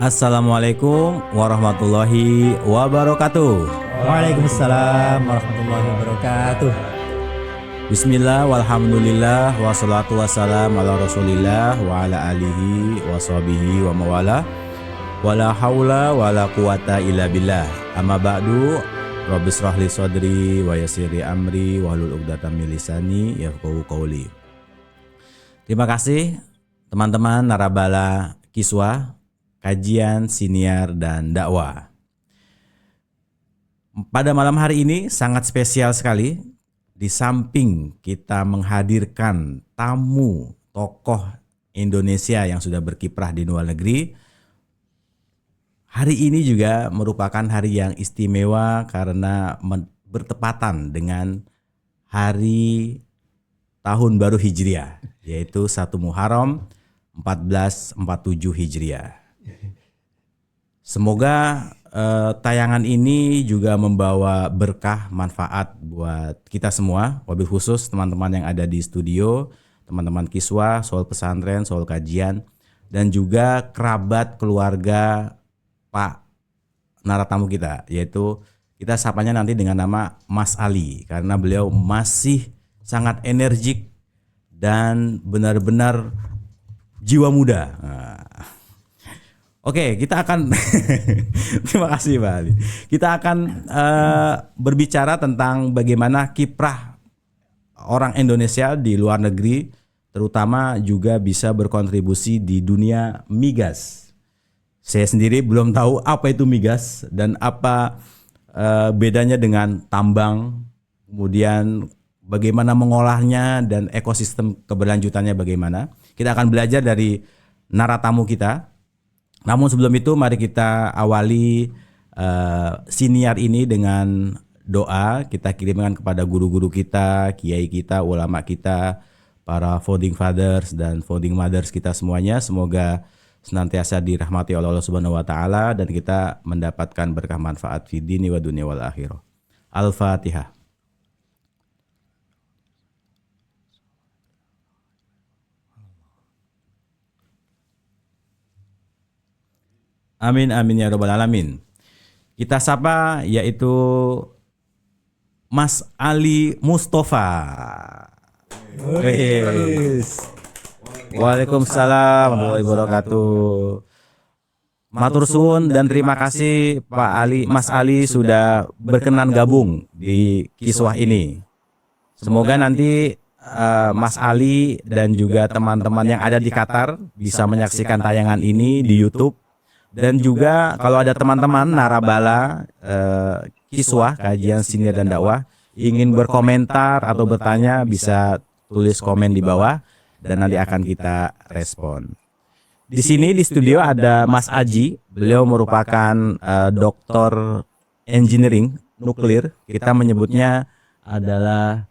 Assalamualaikum warahmatullahi wabarakatuh. Waalaikumsalam warahmatullahi wabarakatuh. Bismillah, walhamdulillah, wassalatu wassalam ala rasulillah wa ala alihi wa sahbihi wa mawala. Wala hawla wala quwata illa billah. Amma ba'du, Rabbis rahli sadri wa yassirli amri wahlul 'uqdatam min lisani yafqahu qawli. Terima kasih teman-teman Narabala Kiswah, kajian, siniar, dan dakwah. Pada malam hari ini sangat spesial sekali. Di samping kita menghadirkan tamu tokoh Indonesia yang sudah berkiprah di luar negeri, hari ini juga merupakan hari yang istimewa karena bertepatan dengan hari tahun baru Hijriah, yaitu 1 Muharram 1447 Hijriah. Semoga tayangan ini juga membawa berkah manfaat buat kita semua, wabil khusus teman-teman yang ada di studio, teman-teman Kiswah, Soul Pesantren, Soul Kajian, dan juga kerabat keluarga Pak naratamu kita, yaitu kita sapanya nanti dengan nama Mas Ali, karena beliau masih sangat energik dan benar-benar jiwa muda. Oke, kita akan terima kasih Pak Ali. Kita akan berbicara tentang bagaimana kiprah orang Indonesia di luar negeri, terutama juga bisa berkontribusi di dunia migas. Saya sendiri belum tahu apa itu migas dan apa bedanya dengan tambang, kemudian bagaimana mengolahnya dan ekosistem keberlanjutannya bagaimana. Kita akan belajar dari naratamu kita. Namun sebelum itu mari kita awali siniar ini dengan doa. Kita kirimkan kepada guru-guru kita, kiai kita, ulama kita, para founding fathers dan founding mothers kita semuanya. Semoga senantiasa dirahmati oleh Allah Subhanahu wa taala dan kita mendapatkan berkah manfaat fi dini wa dunya wal akhirah. Al-Fatihah. Amin amin ya rabbal alamin. Kita sapa yaitu Mas Ali Mustafa. Waalaikumsalam warahmatullahi wabarakatuh. Matur suwun dan terima kasih Pak Ali, Mas Ali sudah berkenan gabung di kiswah ini. Semoga nanti Mas Ali dan juga teman-teman yang ada di Qatar bisa menyaksikan tayangan ini di YouTube. Dan juga kalau ada teman-teman Narabala Kiswah, kajian, siniar, dan dakwah ingin berkomentar atau bertanya bisa tulis komen di bawah dan nanti akan kita respon. Di sini di studio ada Mas Aji, beliau merupakan doktor engineering nuklir. Kita menyebutnya adalah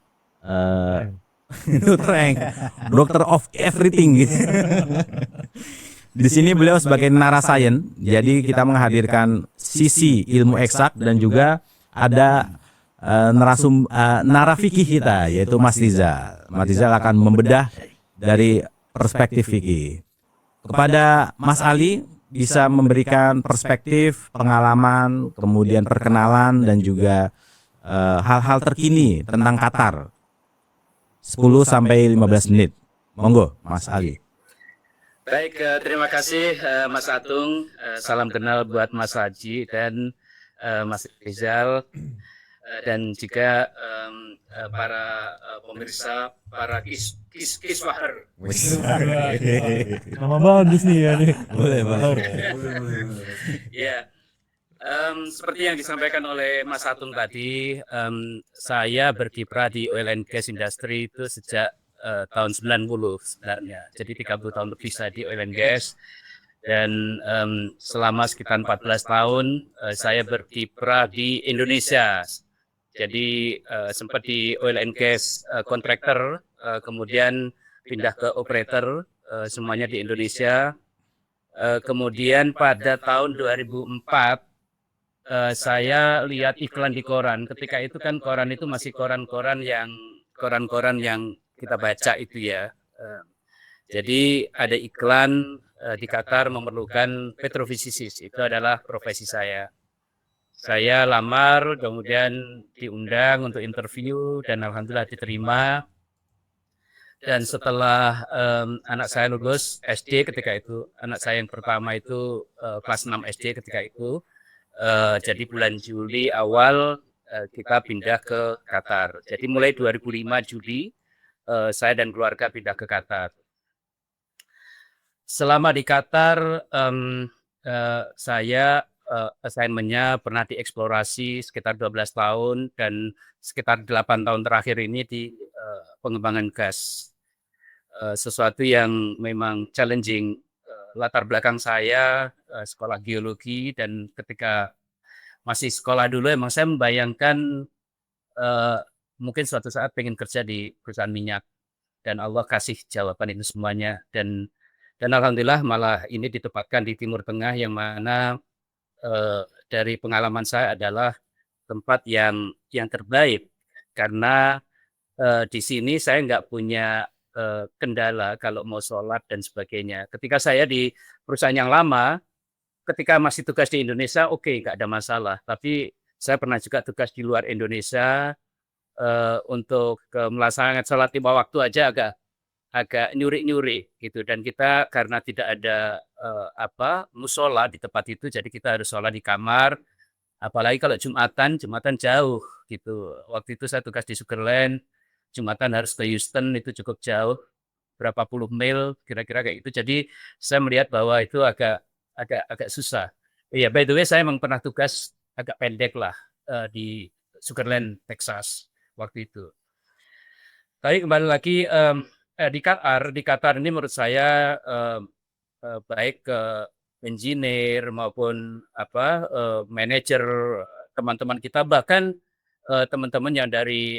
dokter of everything gitu. Di sini beliau sebagai narasayen, jadi kita menghadirkan sisi ilmu eksak dan juga ada narafikih kita, yaitu Mas Rizal. Mas Rizal akan membedah dari perspektif fikih. Kepada Mas Ali bisa memberikan perspektif, pengalaman, kemudian perkenalan dan juga hal-hal terkini tentang Qatar. 10 sampai 15 menit. Monggo Mas Ali. Baik, terima kasih Mas Atung. Salam kenal buat Mas Haji dan Mas Rizal dan juga para pemirsa, para kiswaher. Nama bagus nih ya nih. Boleh, Pak. Ya, seperti yang disampaikan oleh Mas Atung tadi, saya berkiprah di oil and gas industry itu sejak tahun 90 sebenarnya. Jadi 30 tahun lebih saya di oil and gas. Dan selama sekitar 14 tahun saya berkiprah di Indonesia. Jadi sempat di oil and gas contractor, kemudian pindah ke operator, semuanya di Indonesia. Kemudian pada tahun 2004 saya lihat iklan di koran. Ketika itu kan koran itu masih koran-koran yang kita baca itu ya. Jadi ada iklan di Qatar memerlukan petrofizisis. Itu adalah profesi saya. Saya lamar, kemudian diundang untuk interview dan alhamdulillah diterima. Dan setelah anak saya lulus SD ketika itu, anak saya yang pertama itu kelas 6 SD ketika itu, jadi bulan Juli awal kita pindah ke Qatar. Jadi mulai 2005 Juli saya dan keluarga pindah ke Qatar. Selama di Qatar saya assignment-nya pernah dieksplorasi sekitar 12 tahun dan sekitar 8 tahun terakhir ini di pengembangan gas. Sesuatu yang memang challenging. Latar belakang saya sekolah geologi dan ketika masih sekolah dulu emang saya membayangkan mungkin suatu saat pengen kerja di perusahaan minyak dan Allah kasih jawaban itu semuanya dan alhamdulillah malah ini ditempatkan di Timur Tengah yang mana dari pengalaman saya adalah tempat yang terbaik karena di sini saya nggak punya kendala kalau mau sholat dan sebagainya. Ketika saya di perusahaan yang lama, ketika masih tugas di Indonesia, oke, nggak ada masalah. Tapi saya pernah juga tugas di luar Indonesia untuk melaksanakan sholat 5 waktu aja agak nyuri-nyuri gitu. Dan kita karena tidak ada musola di tempat itu, jadi kita harus sholat di kamar. Apalagi kalau Jumatan jauh gitu. Waktu itu saya tugas di Sugarland. Jumatan harus ke Houston, itu cukup jauh, berapa puluh mil kira-kira kayak gitu. Jadi saya melihat bahwa itu agak susah. Iya, by the way saya memang pernah tugas agak pendek lah di Sugarland, Texas waktu itu. Tapi kembali lagi di Qatar ini menurut saya baik engineer maupun manajer teman-teman kita bahkan teman-teman yang dari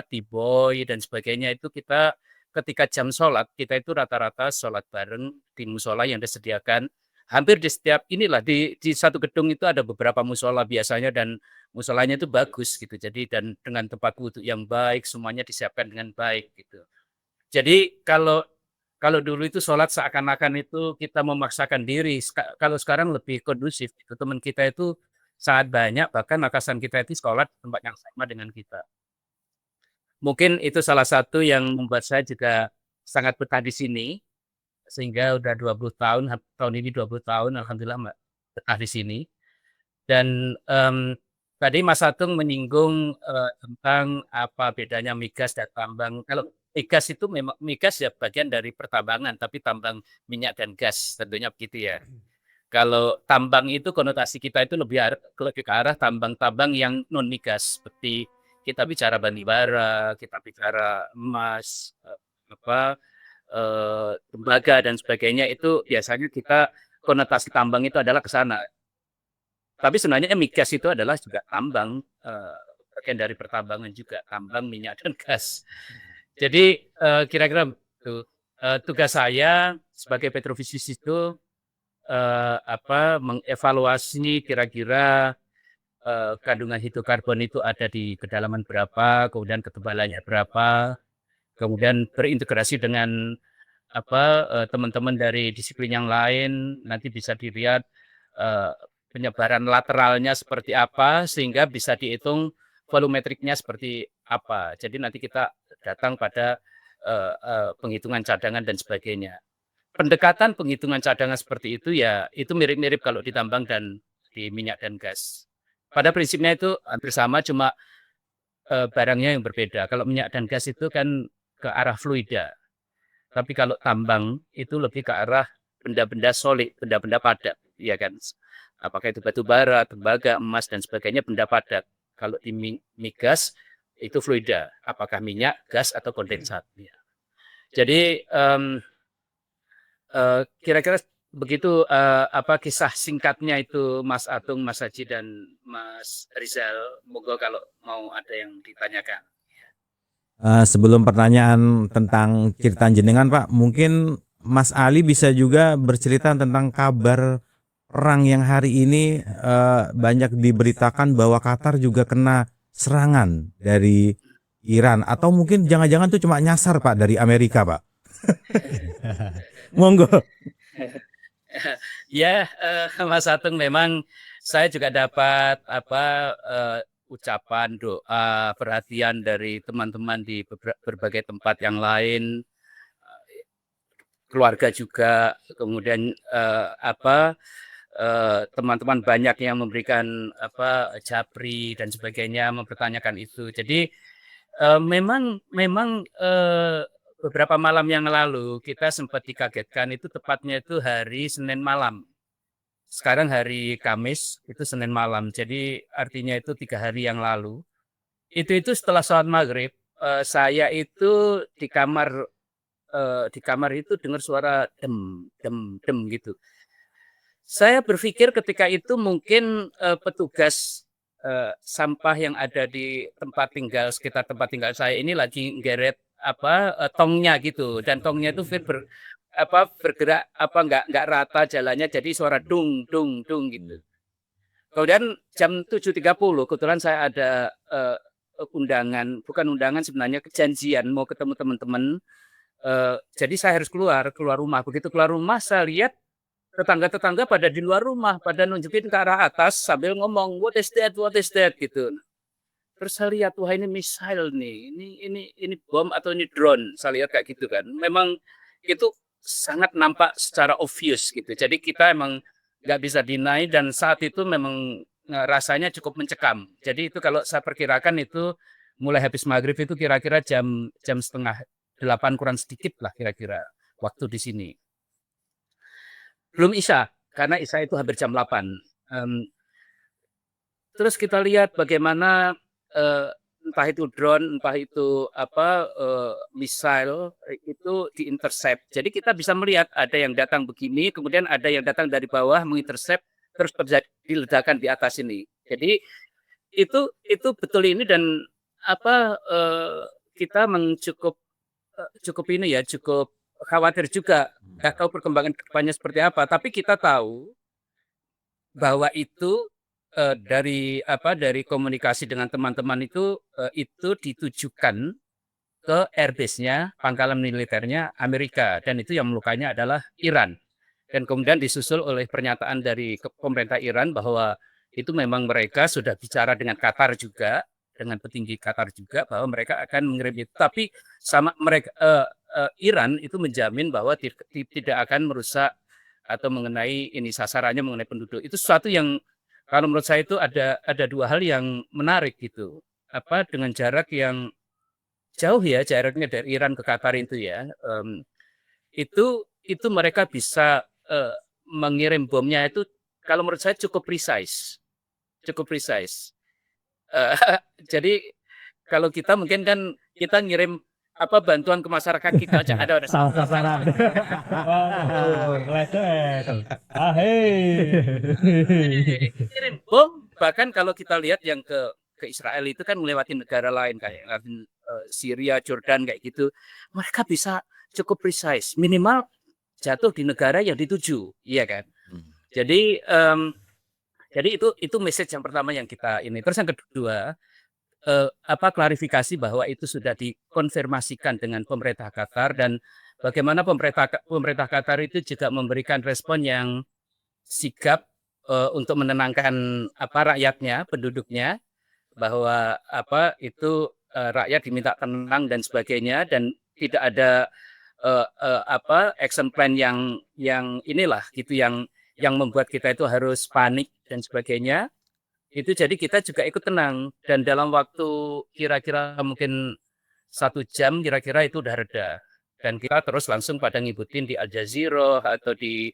T-boy dan sebagainya itu kita ketika jam sholat kita itu rata-rata sholat bareng di musola yang disediakan hampir di setiap di satu gedung itu ada beberapa musola biasanya dan musolanya itu bagus gitu jadi dan dengan tempat wudhu yang baik semuanya disiapkan dengan baik gitu jadi kalau dulu itu sholat seakan-akan itu kita memaksakan diri kalau sekarang lebih kondusif gitu. Teman kita itu sangat banyak, bahkan atasan kita itu sekolah di tempat yang sama dengan kita. Mungkin itu salah satu yang membuat saya juga sangat betah di sini, sehingga udah 20 tahun, tahun ini 20 tahun, alhamdulillah betah di sini. Dan tadi Mas Atung menyinggung tentang apa bedanya migas dan tambang. Kalau migas itu memang migas ya bagian dari pertambangan, tapi tambang minyak dan gas tentunya begitu ya. Kalau tambang itu konotasi kita itu lebih ke arah tambang-tambang yang non migas seperti kita bicara batubara, kita bicara emas, tembaga dan sebagainya itu biasanya kita konotasi tambang itu adalah ke sana. Tapi sebenarnya migas itu adalah juga tambang, bagian dari pertambangan juga, tambang minyak dan gas. Jadi kira-kira tugas saya sebagai petrofizisis itu mengevaluasi kira-kira kandungan hidrokarbon itu ada di kedalaman berapa, kemudian ketebalannya berapa, kemudian berintegrasi dengan teman-teman dari disiplin yang lain, nanti bisa dilihat penyebaran lateralnya seperti apa, sehingga bisa dihitung volumetriknya seperti apa. Jadi nanti kita datang pada penghitungan cadangan dan sebagainya. Pendekatan penghitungan cadangan seperti itu ya itu mirip-mirip kalau di tambang dan di minyak dan gas. Pada prinsipnya itu hampir sama cuma barangnya yang berbeda. Kalau minyak dan gas itu kan ke arah fluida. Tapi kalau tambang itu lebih ke arah benda-benda solid, benda-benda padat, ya kan. Apakah itu batu bara, tembaga, emas dan sebagainya benda padat. Kalau di migas itu fluida, apakah minyak, gas atau kondensat. Ya. Jadi kira-kira begitu kisah singkatnya itu Mas Atung, Mas Haji dan Mas Rizal. Moga kalau mau ada yang ditanyakan. Sebelum pertanyaan tentang cerita jenengan Pak, mungkin Mas Ali bisa juga bercerita tentang kabar perang yang hari ini banyak diberitakan bahwa Qatar juga kena serangan dari Iran atau mungkin jangan-jangan itu cuma nyasar Pak dari Amerika Pak. Monggo. Ya, Mas Atung, memang saya juga dapat ucapan doa perhatian dari teman-teman di berbagai tempat yang lain, keluarga juga, kemudian teman-teman banyak yang memberikan japri dan sebagainya, mempertanyakan itu. Jadi memang beberapa malam yang lalu kita sempat dikagetkan, itu tepatnya itu hari Senin malam. Sekarang hari Kamis, itu Senin malam. Jadi artinya itu 3 hari yang lalu. Itu setelah sholat maghrib, saya itu di kamar itu dengar suara dem dem dem gitu. Saya berpikir ketika itu mungkin petugas sampah yang ada di sekitar tempat tinggal saya ini lagi ngeret tongnya gitu, dan tongnya itu bergerak nggak rata jalannya, jadi suara dung dung dung gitu. Kemudian jam 7.30 kebetulan saya ada bukan undangan, sebenarnya kejanjian mau ketemu teman-teman. Jadi saya harus keluar rumah. Begitu keluar rumah, saya lihat tetangga-tetangga pada di luar rumah, pada nunjukin ke arah atas sambil ngomong, what is that gitu. Terus saya lihat, wah ini missile nih, ini bom atau ini drone. Saya lihat kayak gitu kan. Memang itu sangat nampak secara obvious gitu. Jadi kita emang nggak bisa deny, dan saat itu memang rasanya cukup mencekam. Jadi itu kalau saya perkirakan itu mulai habis maghrib itu kira-kira jam setengah 8 kurang sedikit lah kira-kira waktu di sini. Belum Isya, karena Isya itu hampir jam 8. Terus kita lihat bagaimana entah itu drone, entah itu missile itu diintercept. Jadi kita bisa melihat ada yang datang begini, kemudian ada yang datang dari bawah mengintercept, terus terjadi ledakan di atas ini. Jadi itu betul ini, dan kita cukup ini ya, cukup khawatir juga, nggak tahu perkembangan kedepannya seperti apa. Tapi kita tahu bahwa itu dari komunikasi dengan teman-teman itu ditujukan ke airbase-nya, pangkalan militernya Amerika, dan itu yang melukainya adalah Iran. Dan kemudian disusul oleh pernyataan dari pemerintah Iran bahwa itu memang mereka sudah bicara dengan Qatar juga, dengan petinggi Qatar juga, bahwa mereka akan mengirim itu. Tapi sama mereka Iran itu menjamin bahwa tidak akan merusak atau mengenai ini sasarannya mengenai penduduk. Itu sesuatu yang kalau menurut saya itu ada dua hal yang menarik gitu. Dengan jarak yang jauh ya, jaraknya dari Iran ke Qatar itu ya. Itu mereka bisa mengirim bomnya itu kalau menurut saya cukup precise. Cukup precise. Jadi kalau kita mungkin kan kita ngirim bantuan ke masyarakat kita aja ada Salah sasaran. Wow, lecet. kirim bom. Bahkan kalau kita lihat yang ke Israel itu kan melewati negara lain kayak Syria, Jordan kayak gitu, mereka bisa cukup precise, minimal jatuh di negara yang dituju, iya kan? Jadi itu message yang pertama yang kita ini. Terus yang kedua, klarifikasi bahwa itu sudah dikonfirmasikan dengan pemerintah Qatar, dan bagaimana pemerintah Qatar itu juga memberikan respon yang sigap untuk menenangkan rakyatnya, penduduknya, bahwa rakyat diminta tenang dan sebagainya, dan tidak ada action plan yang inilah gitu yang membuat kita itu harus panik dan sebagainya. Itu jadi kita juga ikut tenang, dan dalam waktu kira-kira mungkin 1 jam kira-kira itu udah reda, dan kita terus langsung pada ngibutin di Al Jazeera atau di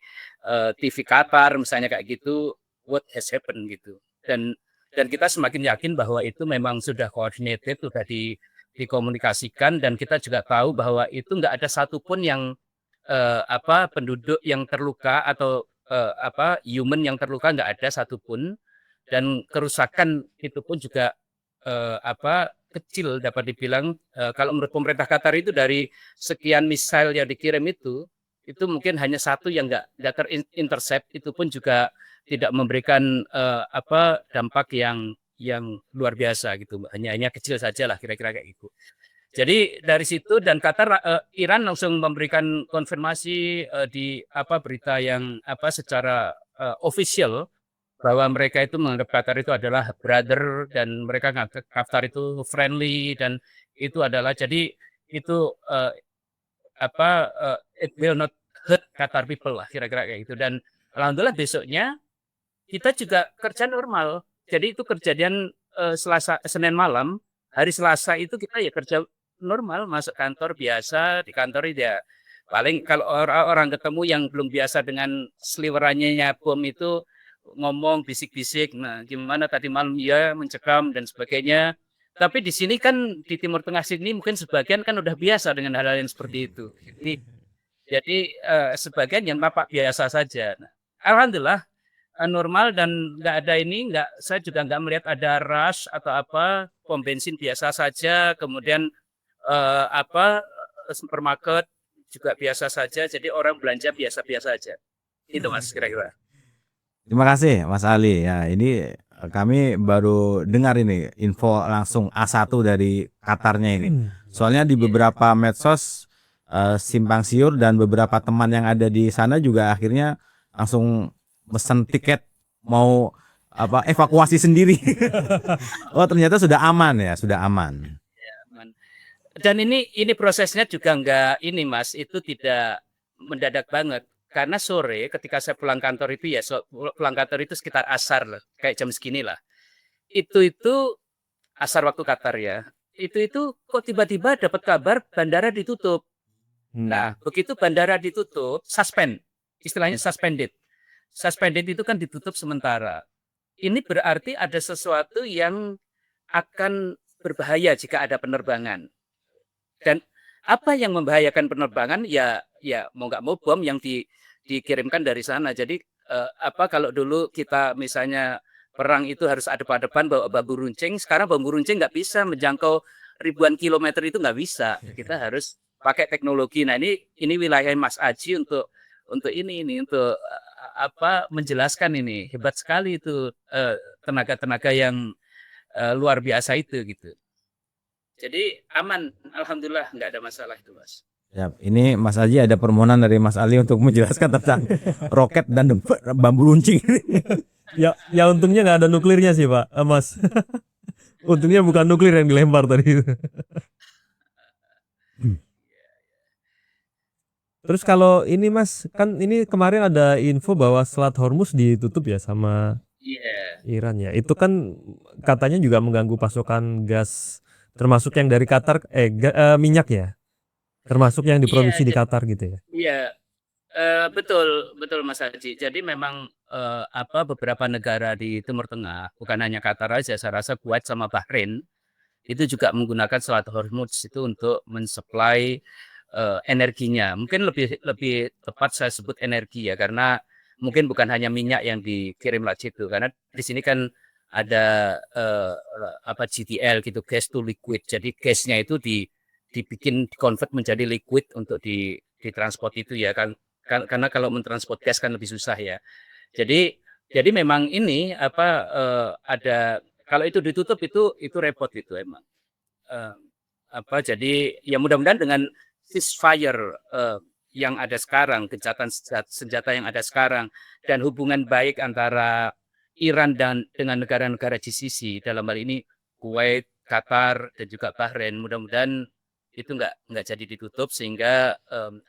TV Qatar misalnya kayak gitu, what has happened gitu, dan kita semakin yakin bahwa itu memang sudah coordinated, sudah dikomunikasikan, dan kita juga tahu bahwa itu nggak ada satupun yang penduduk yang terluka atau human yang terluka, nggak ada satupun. Dan kerusakan itu pun juga kecil dapat dibilang. Kalau menurut pemerintah Qatar itu dari sekian misal yang dikirim itu mungkin hanya 1 yang nggak terintercept, itu pun juga tidak memberikan dampak yang luar biasa gitu. Hanya kecil saja lah kira-kira kayak gitu. Jadi dari situ dan Qatar, Iran langsung memberikan konfirmasi di berita yang secara official bahwa mereka itu menganggap Qatar itu adalah brother dan mereka menganggap Qatar itu friendly dan itu adalah jadi itu it will not hurt Qatar people lah kira-kira kayak gitu. Dan alhamdulillah besoknya kita juga kerja normal. Jadi itu kejadian Senin malam, hari Selasa itu kita ya kerja normal, masuk kantor biasa, di kantor ya paling kalau orang ketemu yang belum biasa dengan seliwerannya bom itu ngomong bisik-bisik, nah gimana tadi malam ya mencekam dan sebagainya. Tapi di sini kan di Timur Tengah sini mungkin sebagian kan udah biasa dengan hal-hal yang seperti itu. Jadi sebagian yang nampak biasa saja. Nah, alhamdulillah normal dan saya juga nggak melihat ada rush atau apa, pom bensin biasa saja, kemudian supermarket juga biasa saja, jadi orang belanja biasa-biasa saja. Itu Mas kira-kira. Terima kasih Mas Ali. Ya, ini kami baru dengar ini info langsung A1 dari Qatarnya ini. Soalnya di beberapa medsos simpang siur dan beberapa teman yang ada di sana juga akhirnya langsung mesen tiket mau evakuasi sendiri. Oh, ternyata sudah aman ya, sudah aman. Ya, aman. Dan ini prosesnya juga enggak ini Mas, itu tidak mendadak banget. Karena sore ketika saya pulang kantor itu pulang kantor itu sekitar asar lah, kayak jam segini lah. Itu asar waktu Qatar ya. Itu kok tiba-tiba dapat kabar bandara ditutup. Nah, begitu bandara ditutup, istilahnya suspended. Suspended itu kan ditutup sementara. Ini berarti ada sesuatu yang akan berbahaya jika ada penerbangan. Dan apa yang membahayakan penerbangan ya mau nggak mau bom yang dikirimkan dari sana. Jadi kalau dulu kita misalnya perang itu harus depan bawa bambu runcing, sekarang bambu runcing nggak bisa menjangkau ribuan kilometer, itu nggak bisa. Kita harus pakai teknologi. Nah ini wilayah Mas Aji untuk menjelaskan ini. Hebat sekali itu tenaga-tenaga yang luar biasa itu gitu. Jadi aman, alhamdulillah nggak ada masalah itu Mas. Ya, ini Mas Aji ada permohonan dari Mas Ali untuk menjelaskan tentang roket dan bambu runcing. Ya untungnya nggak ada nuklirnya sih Pak, Mas. Untungnya bukan nuklir yang dilempar tadi. Terus kalau ini Mas, kan ini kemarin ada info bahwa Selat Hormuz ditutup ya sama Iran ya. Itu kan katanya juga mengganggu pasokan gas, termasuk yang dari Qatar, minyak ya, termasuk yang diproduksi di Qatar gitu ya. Iya, betul Mas Haji. Jadi memang beberapa negara di Timur Tengah, bukan hanya Qatar aja, saya rasa Kuwait sama Bahrain itu juga menggunakan Selat Hormuz itu untuk mensuplai energinya. Mungkin lebih tepat saya sebut energi ya, karena mungkin bukan hanya minyak yang dikirim lewat situ, karena di sini kan ada GTL gitu, gas to liquid. Jadi gasnya itu dibikin convert menjadi liquid untuk ditransport itu ya kan, karena kalau mentransport gas kan lebih susah ya. Jadi memang ini ada, kalau itu ditutup itu repot itu emang. Jadi ya mudah-mudahan dengan ceasefire yang ada sekarang, gencatan senjata yang ada sekarang, dan hubungan baik antara Iran dengan negara-negara GCC, dalam hal ini Kuwait, Qatar, dan juga Bahrain, mudah-mudahan itu nggak jadi ditutup sehingga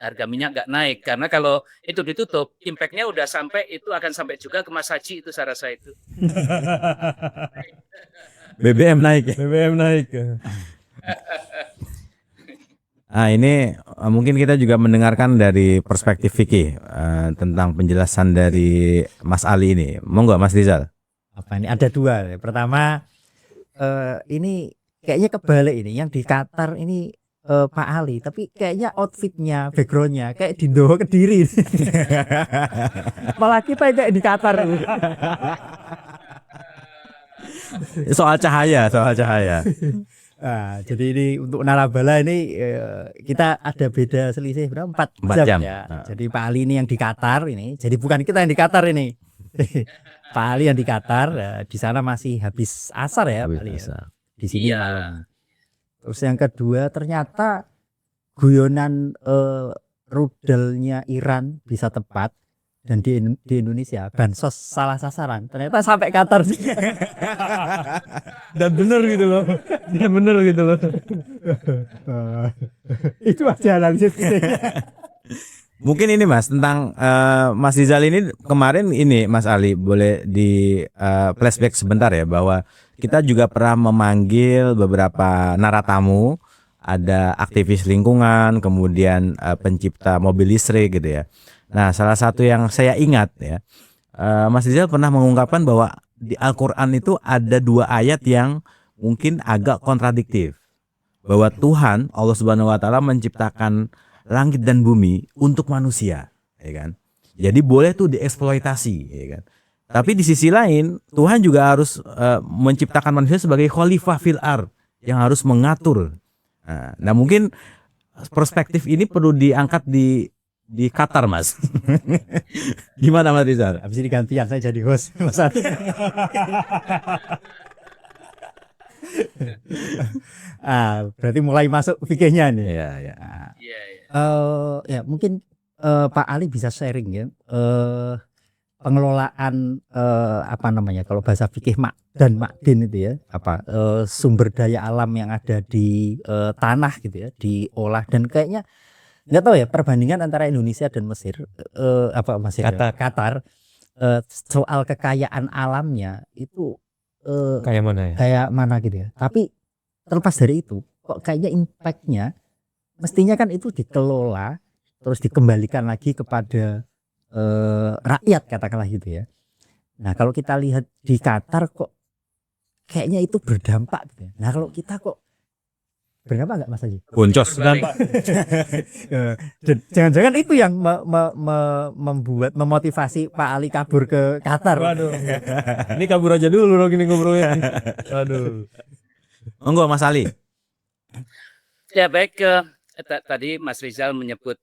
harga minyak nggak naik. Karena kalau itu ditutup, impact-nya udah sampai, itu akan sampai juga ke Mas Haji itu, saya rasa itu. BBM naik ya? BBM naik. Nah, ini mungkin kita juga mendengarkan dari perspektif Vicky tentang penjelasan dari Mas Ali ini. Monggo Mas Rizal. Apa ini? Ada dua. Pertama, ini kayaknya kebalik ini. Yang di Qatar ini Pak Ali, tapi kayaknya outfitnya, backgroundnya kayak di Doho Kediri. Malah kita kayak di Qatar. Soal cahaya. Nah, jadi ini untuk Narabala ini kita ada beda selisih berapa? 4 jam ya. Nah. Jadi Pak Ali ini yang di Qatar ini. Jadi bukan kita yang di Qatar ini. Pak Ali yang di Qatar, di sana masih habis asar ya, Pak Ali. Di sini malam. Terus yang kedua ternyata guyonan rudelnya Iran bisa tepat dan di Indonesia bansos salah sasaran. Ternyata sampai Qatar sih. Dan bener gitu loh. Dan bener gitu loh. Itu aja analisis kita. Mungkin ini Mas tentang Mas Rizal ini kemarin ini Mas Ali boleh di flashback sebentar ya bahwa kita juga pernah memanggil beberapa naratamu, ada aktivis lingkungan, kemudian pencipta mobil listrik gitu ya. Nah, salah satu yang saya ingat ya, Mas Rizal pernah mengungkapkan bahwa di Al-Quran itu ada 2 ayat yang mungkin agak kontradiktif. Bahwa Tuhan Allah Subhanahu Wa Taala menciptakan langit dan bumi untuk manusia, ya kan? Jadi boleh tuh dieksploitasi, ya kan? Tapi di sisi lain Tuhan juga harus menciptakan manusia sebagai khalifah fil ard yang harus mengatur. Nah mungkin perspektif ini perlu diangkat di Qatar Mas. Gimana Mas Rizal? Habis ini gantian saya jadi host. Mas Adi. Berarti mulai masuk fikihnya nih. Iya, iya. Iya, iya. Ya mungkin Pak Ali bisa sharing ya pengelolaan apa namanya kalau bahasa fikih dan makdin itu ya sumber daya alam yang ada di tanah gitu ya diolah dan kayaknya nggak tahu ya perbandingan antara Indonesia dan Mesir Qatar soal kekayaan alamnya itu Kayak mana ya? kayak mana gitu ya. Tapi terlepas dari itu kok kayaknya impactnya mestinya kan itu dikelola terus dikembalikan lagi kepada rakyat katakanlah gitu ya. Nah kalau kita lihat di Qatar kok kayaknya itu berdampak gitu ya. Nah kalau kita kok berdampak nggak Mas Haji? Boncos. Jangan-jangan itu yang membuat memotivasi Pak Ali kabur ke Qatar. Waduh. Ini kabur aja dulu dong ini ngobrolnya. Waduh. Monggo Mas Ali. Ya baik, tadi Mas Rizal menyebut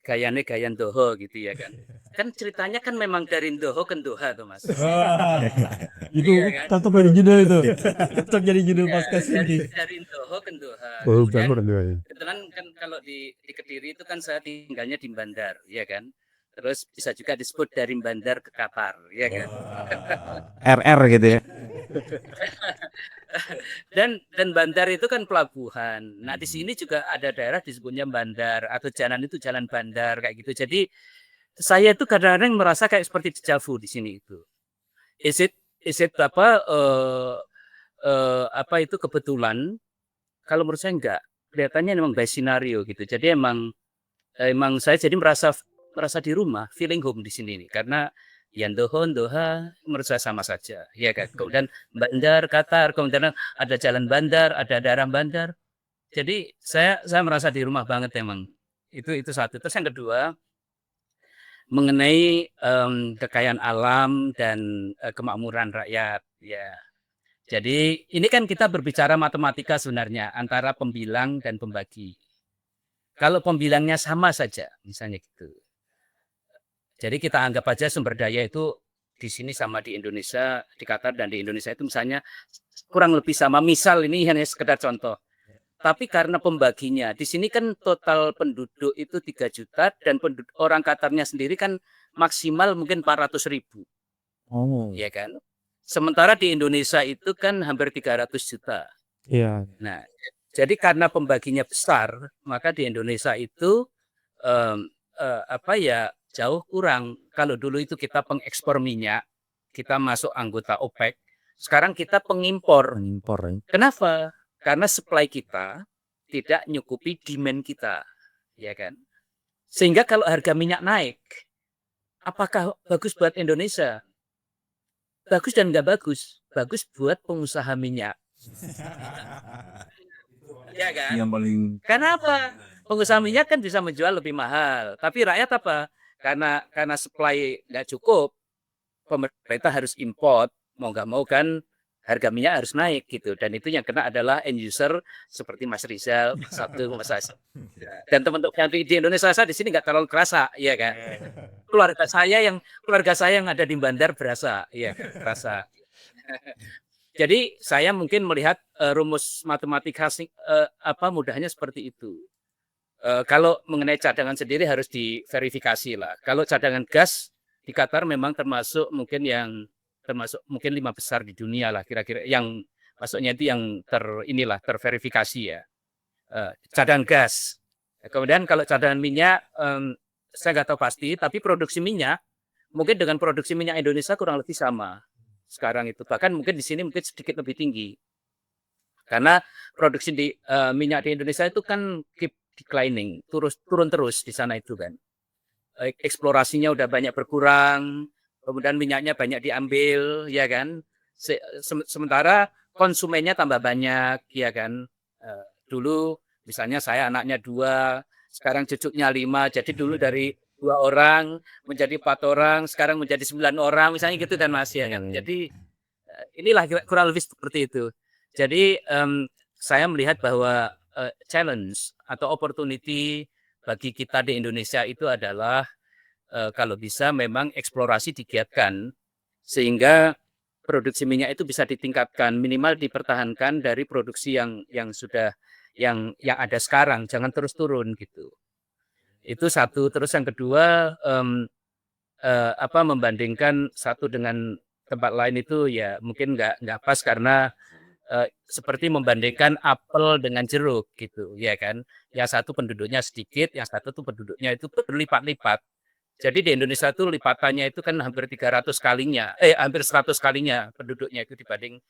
gayan Doho gitu ya kan. Kan ceritanya kan memang dari Doho ke Doha tuh Mas. Itu Iya kan? tetap jadi judul itu. Tetap jadi judul podcast ini. Dari Doho ke Doha. Oh, Kemudian, kebetulan kan kalau di Kediri itu kan saya tinggalnya di Bandar, ya kan. Terus bisa juga disebut dari Bandar ke Qatar, ya kan. RR gitu ya. Dan Bandar itu kan pelabuhan. Nah di sini juga ada daerah disebutnya Bandar atau jalan itu jalan Bandar kayak gitu. Jadi saya itu kadang-kadang merasa kayak seperti dejavu di sini itu. Is it apa itu kebetulan? Kalau menurut saya enggak. Kelihatannya memang by scenario gitu. Jadi emang saya jadi merasa di rumah, feeling home di sini nih. Karena yang Doha menurut saya sama saja, ya kan. Kemudian Bandar Qatar, kemudian ada jalan bandar, ada daerah bandar. Jadi saya merasa di rumah banget emang. Itu satu. Terus yang kedua mengenai kekayaan alam dan kemakmuran rakyat, ya. Jadi ini kan kita berbicara matematika sebenarnya antara pembilang dan pembagi. Kalau pembilangnya sama saja, misalnya gitu. Jadi kita anggap aja sumber daya itu di sini sama di Indonesia, di Qatar dan di Indonesia itu misalnya kurang lebih sama. Misal ini hanya sekedar contoh. Tapi karena pembaginya, di sini kan total penduduk itu 3 juta dan orang Qatarnya sendiri kan maksimal mungkin 400.000. Oh. Ya kan? Sementara di Indonesia itu kan hampir 300 juta. Iya. Nah, jadi karena pembaginya besar, maka di Indonesia itu jauh kurang. Kalau dulu itu kita pengekspor minyak, kita masuk anggota OPEC. Sekarang kita pengimpor. Kenapa? Karena supply kita tidak nyukupi demand kita, ya kan? Sehingga kalau harga minyak naik, apakah bagus buat Indonesia? Bagus dan nggak bagus. Bagus buat pengusaha minyak. Ya kan? Yang paling. Kenapa? Pengusaha minyak kan bisa menjual lebih mahal. Tapi rakyat apa? Karena supply nggak cukup, pemerintah harus import. Mau nggak mau kan harga minyak harus naik gitu. Dan itu yang kena adalah end user seperti Mas Rizal, Mas Hasan. Dan teman-teman yang di Indonesia saya di sini nggak terlalu kerasa, ya kan? Keluarga saya yang ada di Bandar berasa, ya kerasa. Jadi saya mungkin melihat rumus matematika mudahnya seperti itu. Kalau mengenai cadangan sendiri harus diverifikasi lah. Kalau cadangan gas di Qatar memang termasuk mungkin 5 besar di dunia lah kira-kira, yang maksudnya itu yang terverifikasi ya. Cadangan gas. Kemudian kalau cadangan minyak saya nggak tahu pasti, tapi produksi minyak mungkin dengan produksi minyak Indonesia kurang lebih sama sekarang itu. Bahkan mungkin di sini mungkin sedikit lebih tinggi. Karena produksi minyak di Indonesia itu kan keep declining, turun terus di sana itu kan. Eksplorasinya udah banyak berkurang, kemudian minyaknya banyak diambil, ya kan. Sementara konsumennya tambah banyak, ya kan. Dulu misalnya saya anaknya 2, sekarang cucunya 5. Jadi dulu dari 2 orang menjadi 4 orang, sekarang menjadi 9 orang, misalnya gitu dan Mas ya kan. Jadi inilah kurang lebih seperti itu. Jadi saya melihat bahwa challenge atau opportunity bagi kita di Indonesia itu adalah kalau bisa memang eksplorasi digiatkan sehingga produksi minyak itu bisa ditingkatkan, minimal dipertahankan dari produksi yang ada sekarang, jangan terus turun gitu. Itu satu. Terus yang kedua, membandingkan satu dengan tempat lain itu ya mungkin nggak pas, karena seperti membandingkan apel dengan jeruk gitu, ya kan. Yang satu penduduknya sedikit, yang satu tuh penduduknya itu berlipat-lipat. Jadi di Indonesia tuh lipatannya itu kan hampir 300 kalinya, hampir 100 kalinya penduduknya itu dibanding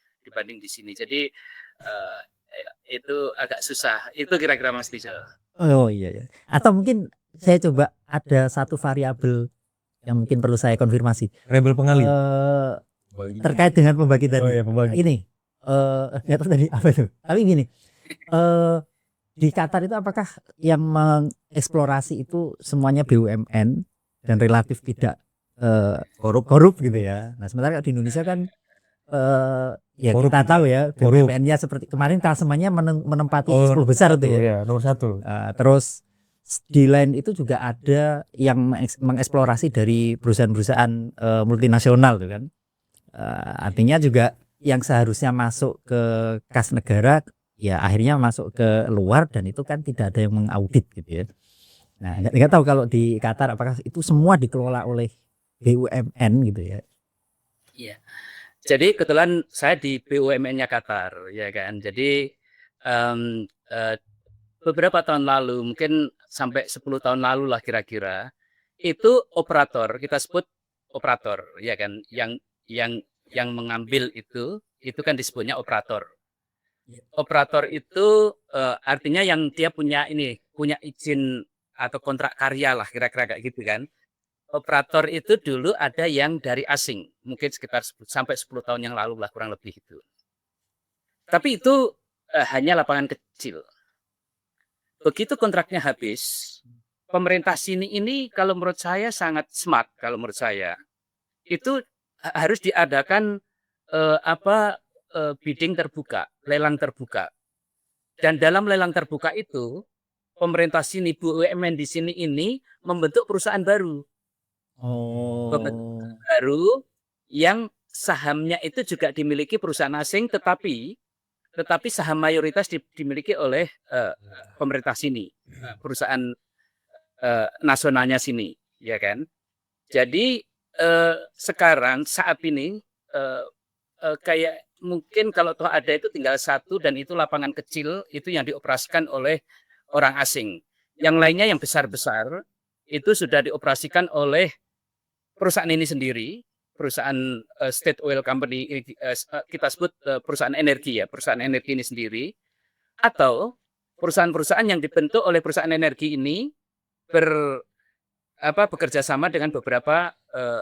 di sini. Jadi itu agak susah. Itu kira-kira Mas Rizal. Oh iya ya. Atau mungkin saya coba ada satu variabel yang mungkin perlu saya konfirmasi. Rebel pengali. Terkait dengan pembagi tadi. Oh iya, pembagi. Ini nggak tahu tadi apa itu. Tapi gini, di Qatar itu apakah yang mengeksplorasi itu semuanya BUMN dan relatif tidak korup gitu ya. Nah sementara di Indonesia kan ya korup. Kita tahu ya BUMN-nya seperti kemarin Tasmania menempati 10 besar itu ya. Nomor 1. Terus di lain itu juga ada yang mengeksplorasi dari perusahaan-perusahaan multinasional tuh kan. Artinya juga yang seharusnya masuk ke kas negara ya akhirnya masuk ke luar, dan itu kan tidak ada yang mengaudit gitu ya. Nah nggak tahu kalau di Qatar apakah itu semua dikelola oleh BUMN gitu ya. Iya. Jadi kebetulan saya di BUMN-nya Qatar, ya kan. Jadi beberapa tahun lalu, mungkin sampai 10 tahun lalu lah kira-kira, itu operator, kita sebut operator, ya kan, yang mengambil itu kan disebutnya operator. Operator itu artinya yang dia punya izin atau kontrak karya lah kira-kira kayak gitu kan. Operator itu dulu ada yang dari asing, mungkin sekitar sampai 10 tahun yang lalu lah kurang lebih itu. Tapi itu hanya lapangan kecil. Begitu kontraknya habis, pemerintah sini ini kalau menurut saya sangat smart, kalau menurut saya. Itu harus diadakan bidding terbuka, lelang terbuka. Dan dalam lelang terbuka itu, pemerintah sini, BUMN di sini ini membentuk perusahaan baru. Baru yang sahamnya itu juga dimiliki perusahaan asing, tetapi saham mayoritas dimiliki oleh pemerintah sini, perusahaan nasionalnya sini, ya kan. Jadi sekarang saat ini kayak mungkin kalau toh ada itu tinggal 1, dan itu lapangan kecil itu yang dioperasikan oleh orang asing. Yang lainnya yang besar-besar itu sudah dioperasikan oleh perusahaan ini sendiri, perusahaan state oil company, kita sebut perusahaan energi ya, perusahaan energi ini sendiri, atau perusahaan-perusahaan yang dibentuk oleh perusahaan energi ini bekerja sama dengan beberapa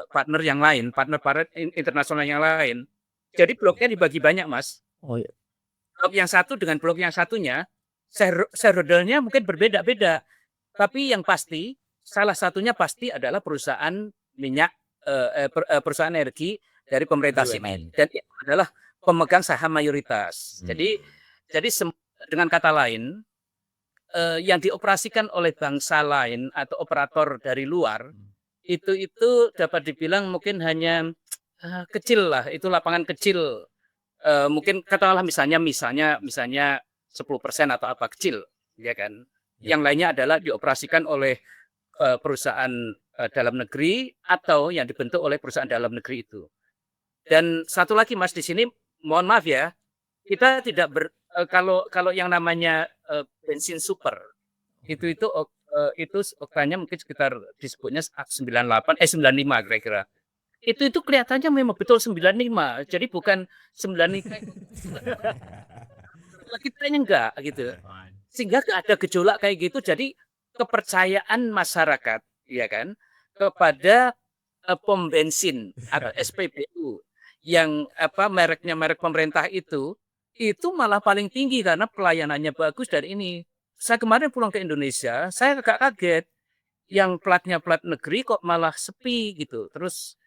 partner yang lain, partner internasional yang lain. Jadi bloknya dibagi banyak, Mas. Oh iya. Blok yang satu dengan blok yang satunya, shareholder-nya mungkin berbeda-beda, tapi yang pasti salah satunya pasti adalah perusahaan minyak, perusahaan energi dari pemerintah sini, dan itu adalah pemegang saham mayoritas. Jadi dengan kata lain, yang dioperasikan oleh bangsa lain atau operator dari luar itu dapat dibilang mungkin hanya kecil lah, itu lapangan kecil mungkin katakanlah misalnya 10% atau apa kecil, ya kan. Yang lainnya adalah dioperasikan oleh perusahaan dalam negeri atau yang dibentuk oleh perusahaan dalam negeri itu. Dan satu lagi Mas di sini, mohon maaf ya, kita tidak kalau yang namanya bensin super itu oktanya mungkin sekitar disebutnya 95 kira-kira. Itu kelihatannya memang betul 95. Jadi bukan 95. Kitanya enggak gitu. Sehingga ada gejolak kayak gitu, jadi kepercayaan masyarakat ya kan kepada pom bensin atau SPBU yang mereknya merek pemerintah itu malah paling tinggi karena pelayanannya bagus. Dan ini saya kemarin pulang ke Indonesia, saya agak kaget yang platnya plat negeri kok malah sepi gitu. Terus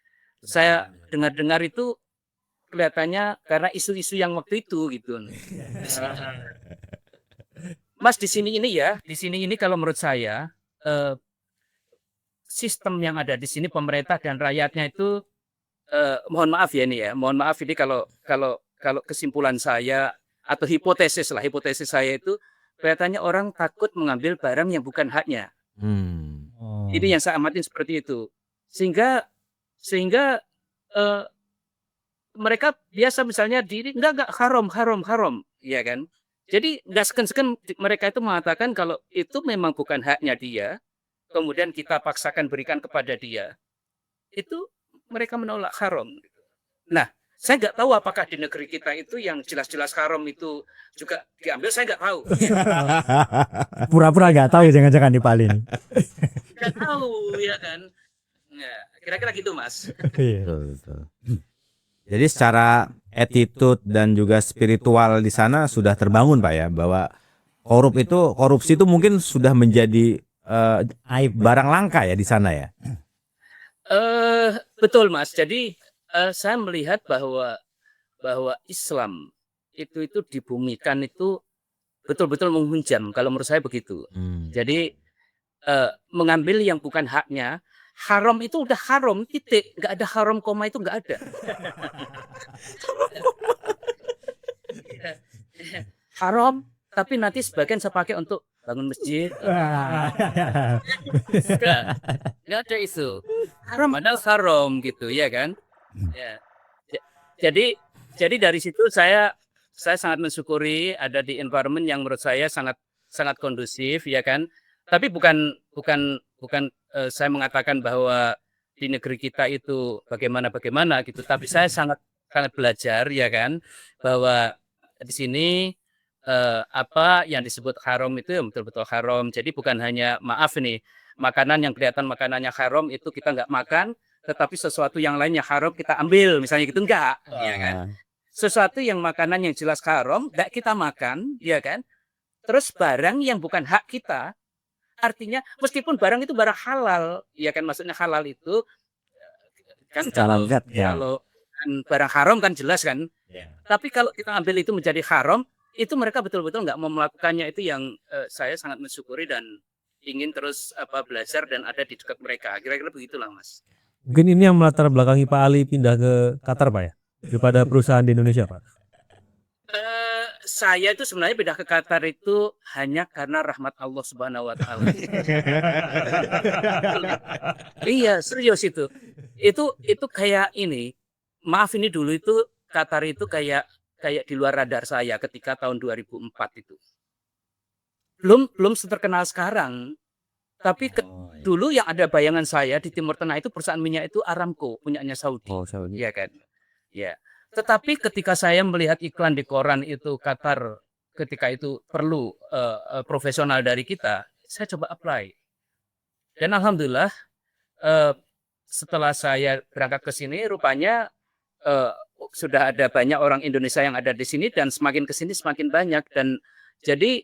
saya dengar itu kelihatannya karena isu-isu yang waktu itu gitu. Mas di sini ini kalau menurut saya sistem yang ada di sini pemerintah dan rakyatnya itu mohon maaf ini kalau kesimpulan saya atau hipotesis saya itu kelihatannya orang takut mengambil barang yang bukan haknya. Ini yang saya amatin seperti itu, sehingga mereka biasa misalnya enggak haram, ya kan. Jadi nggak seken-seken mereka itu mengatakan kalau itu memang bukan haknya dia, kemudian kita paksakan berikan kepada dia, itu mereka menolak haram. Nah, saya nggak tahu apakah di negeri kita itu yang jelas-jelas haram itu juga diambil, saya nggak tahu. Pura-pura nggak tahu, jangan-jangan Pak Ali. Nggak tahu ya kan. Nah, kira-kira gitu Mas. Betul. Jadi secara attitude dan juga spiritual di sana sudah terbangun Pak ya, bahwa korupsi itu mungkin sudah menjadi barang langka ya di sana ya. Betul Mas. Jadi saya melihat bahwa Islam itu dibumikan itu betul-betul menghujam, kalau menurut saya begitu. Jadi mengambil yang bukan haknya. Haram itu udah haram, titik. Nggak ada haram koma, itu nggak ada. Haram, tapi nanti sebagian saya pakai untuk bangun masjid. Nggak ada itu. Haram padahal haram gitu, ya kan? Ya. Jadi dari situ saya sangat mensyukuri ada di environment yang menurut saya sangat kondusif, ya kan? Tapi bukan saya mengatakan bahwa di negeri kita itu bagaimana gitu, tapi saya sangat belajar ya kan bahwa di sini apa yang disebut haram itu betul-betul haram. Jadi bukan hanya maaf nih makanan yang kelihatan makanannya haram itu kita nggak makan, tetapi sesuatu yang lainnya haram kita ambil misalnya gitu, enggak ya kan. Sesuatu yang makanan yang jelas haram nggak kita makan ya kan. Terus barang yang bukan hak kita, artinya meskipun barang itu barang halal, ya kan, maksudnya halal itu kan kalau barang haram kan jelas kan. Tapi kalau kita ambil itu menjadi haram, itu mereka betul-betul nggak mau melakukannya. Itu yang saya sangat mensyukuri dan ingin terus belajar dan ada di dekat mereka. Kira-kira begitulah Mas. Mungkin ini yang melatar belakangi Pak Ali pindah ke Qatar Pak ya, daripada perusahaan di Indonesia Pak. Saya itu sebenarnya pindah ke Qatar itu hanya karena rahmat Allah Subhanahu wa taala. Iya, serius itu. Itu kayak ini. Maaf ini dulu itu Qatar itu kayak di luar radar saya ketika tahun 2004 itu. Belum terkenal sekarang. Tapi dulu yang ada bayangan saya di Timur Tengah itu perusahaan minyak itu Aramco, punyanya Saudi. Oh, Saudi. Iya kan? Ya. Tetapi ketika saya melihat iklan di koran itu Qatar ketika itu perlu profesional dari kita, saya coba apply. Dan alhamdulillah setelah saya berangkat ke sini, rupanya sudah ada banyak orang Indonesia yang ada di sini dan semakin ke sini semakin banyak. Dan jadi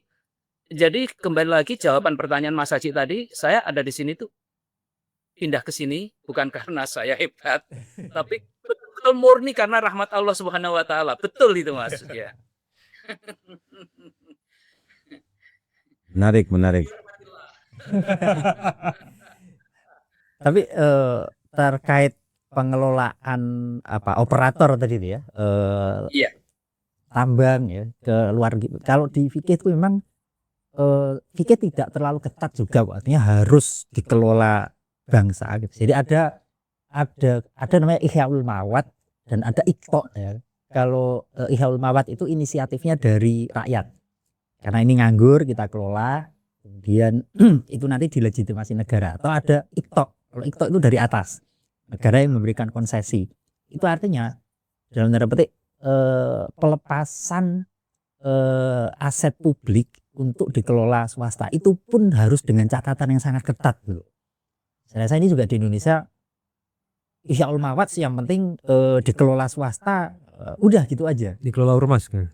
kembali lagi jawaban pertanyaan Mas Haji tadi, saya ada di sini tuh pindah ke sini bukan karena saya hebat, tapi betul murni karena rahmat Allah Subhanahu wa taala. Betul itu Mas ya. Menarik. Tapi terkait pengelolaan operator tadi itu ya. Iya. tambang ya ke luar gitu. Kalau di fikih itu memang fikih tidak terlalu ketat juga, artinya harus dikelola bangsa gitu. Jadi ada namanya Ihyaul Mawad dan ada Iqta ya. Kalau Ihyaul Mawad itu inisiatifnya dari rakyat. Karena ini nganggur kita kelola, kemudian itu nanti dilegitimasi negara. Atau ada Iqta. Kalau Iqta itu dari atas. Negara yang memberikan konsesi. Itu artinya dalam tanda petik pelepasan aset publik untuk dikelola swasta itu pun harus dengan catatan yang sangat ketat gitu. Saya rasa ini juga di Indonesia Ihyaul Mawad sih, yang penting dikelola swasta, udah gitu aja. Dikelola ormas kan.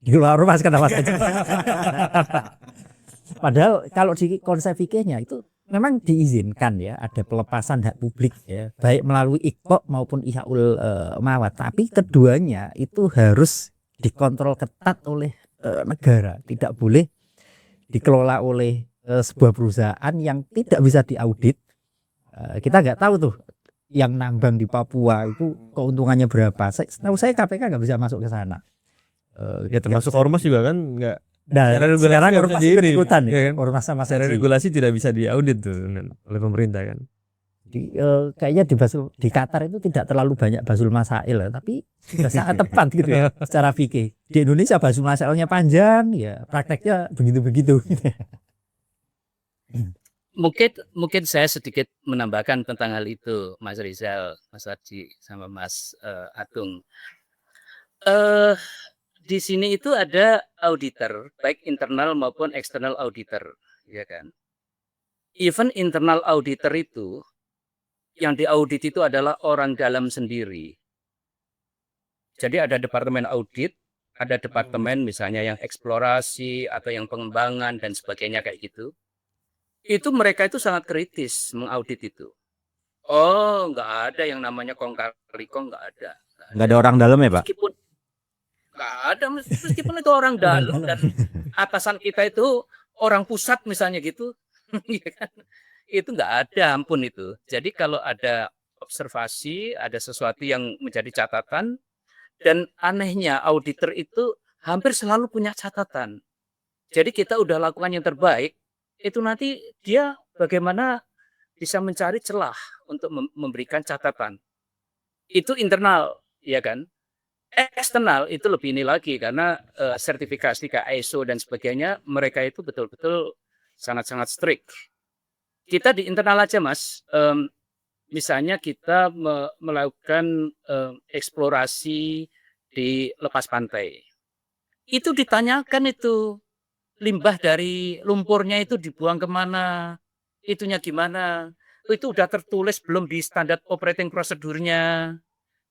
Dikelola ormas kan apa saja. Padahal kalau di konsep fikihnya itu memang diizinkan ya ada pelepasan hak publik ya, baik melalui Iqta maupun Ihyaul Mawad, tapi keduanya itu harus dikontrol ketat oleh negara, tidak boleh dikelola oleh sebuah perusahaan yang tidak bisa diaudit. Kita nggak tahu tuh yang nambang di Papua itu keuntungannya berapa. Tahu saya KPK nggak bisa masuk ke sana. Ya termasuk ormas juga kan nggak. Nah, sekarang ormas ikutan ya kan? Ormas sama Secara regulasi tidak bisa diaudit tuh oleh pemerintah kan. Kayaknya di Qatar itu tidak terlalu banyak basul masail, tapi sudah sangat tepat gitu ya secara fikih. Di Indonesia basul masailnya panjang, ya prakteknya begitu-begitu. Mungkin saya sedikit menambahkan tentang hal itu, Mas Rizal, Mas Arji, sama Mas Atung. Di sini itu ada auditor, baik internal maupun external auditor, ya kan? Even internal auditor itu, yang diaudit itu adalah orang dalam sendiri. Jadi ada departemen audit, ada departemen misalnya yang eksplorasi atau yang pengembangan dan sebagainya kayak gitu. Itu mereka itu sangat kritis mengaudit itu. Oh, nggak ada yang namanya kong kali kong, nggak ada. Nggak ada orang dalam ya Pak? Meskipun nggak ada, meskipun itu orang dalam dan atasan kita itu orang pusat misalnya gitu, itu nggak ada, ampun itu. Jadi kalau ada observasi, ada sesuatu yang menjadi catatan, dan anehnya auditor itu hampir selalu punya catatan. Jadi kita udah lakukan yang terbaik, itu nanti dia bagaimana bisa mencari celah untuk memberikan catatan. Itu internal, ya kan? Eksternal itu lebih ini lagi karena sertifikasi ke ISO dan sebagainya, mereka itu betul-betul sangat-sangat strict. Kita di internal aja Mas, misalnya kita melakukan eksplorasi di lepas pantai. Itu ditanyakan itu, limbah dari lumpurnya itu dibuang kemana, itunya gimana, itu udah tertulis belum di standar operating prosedurnya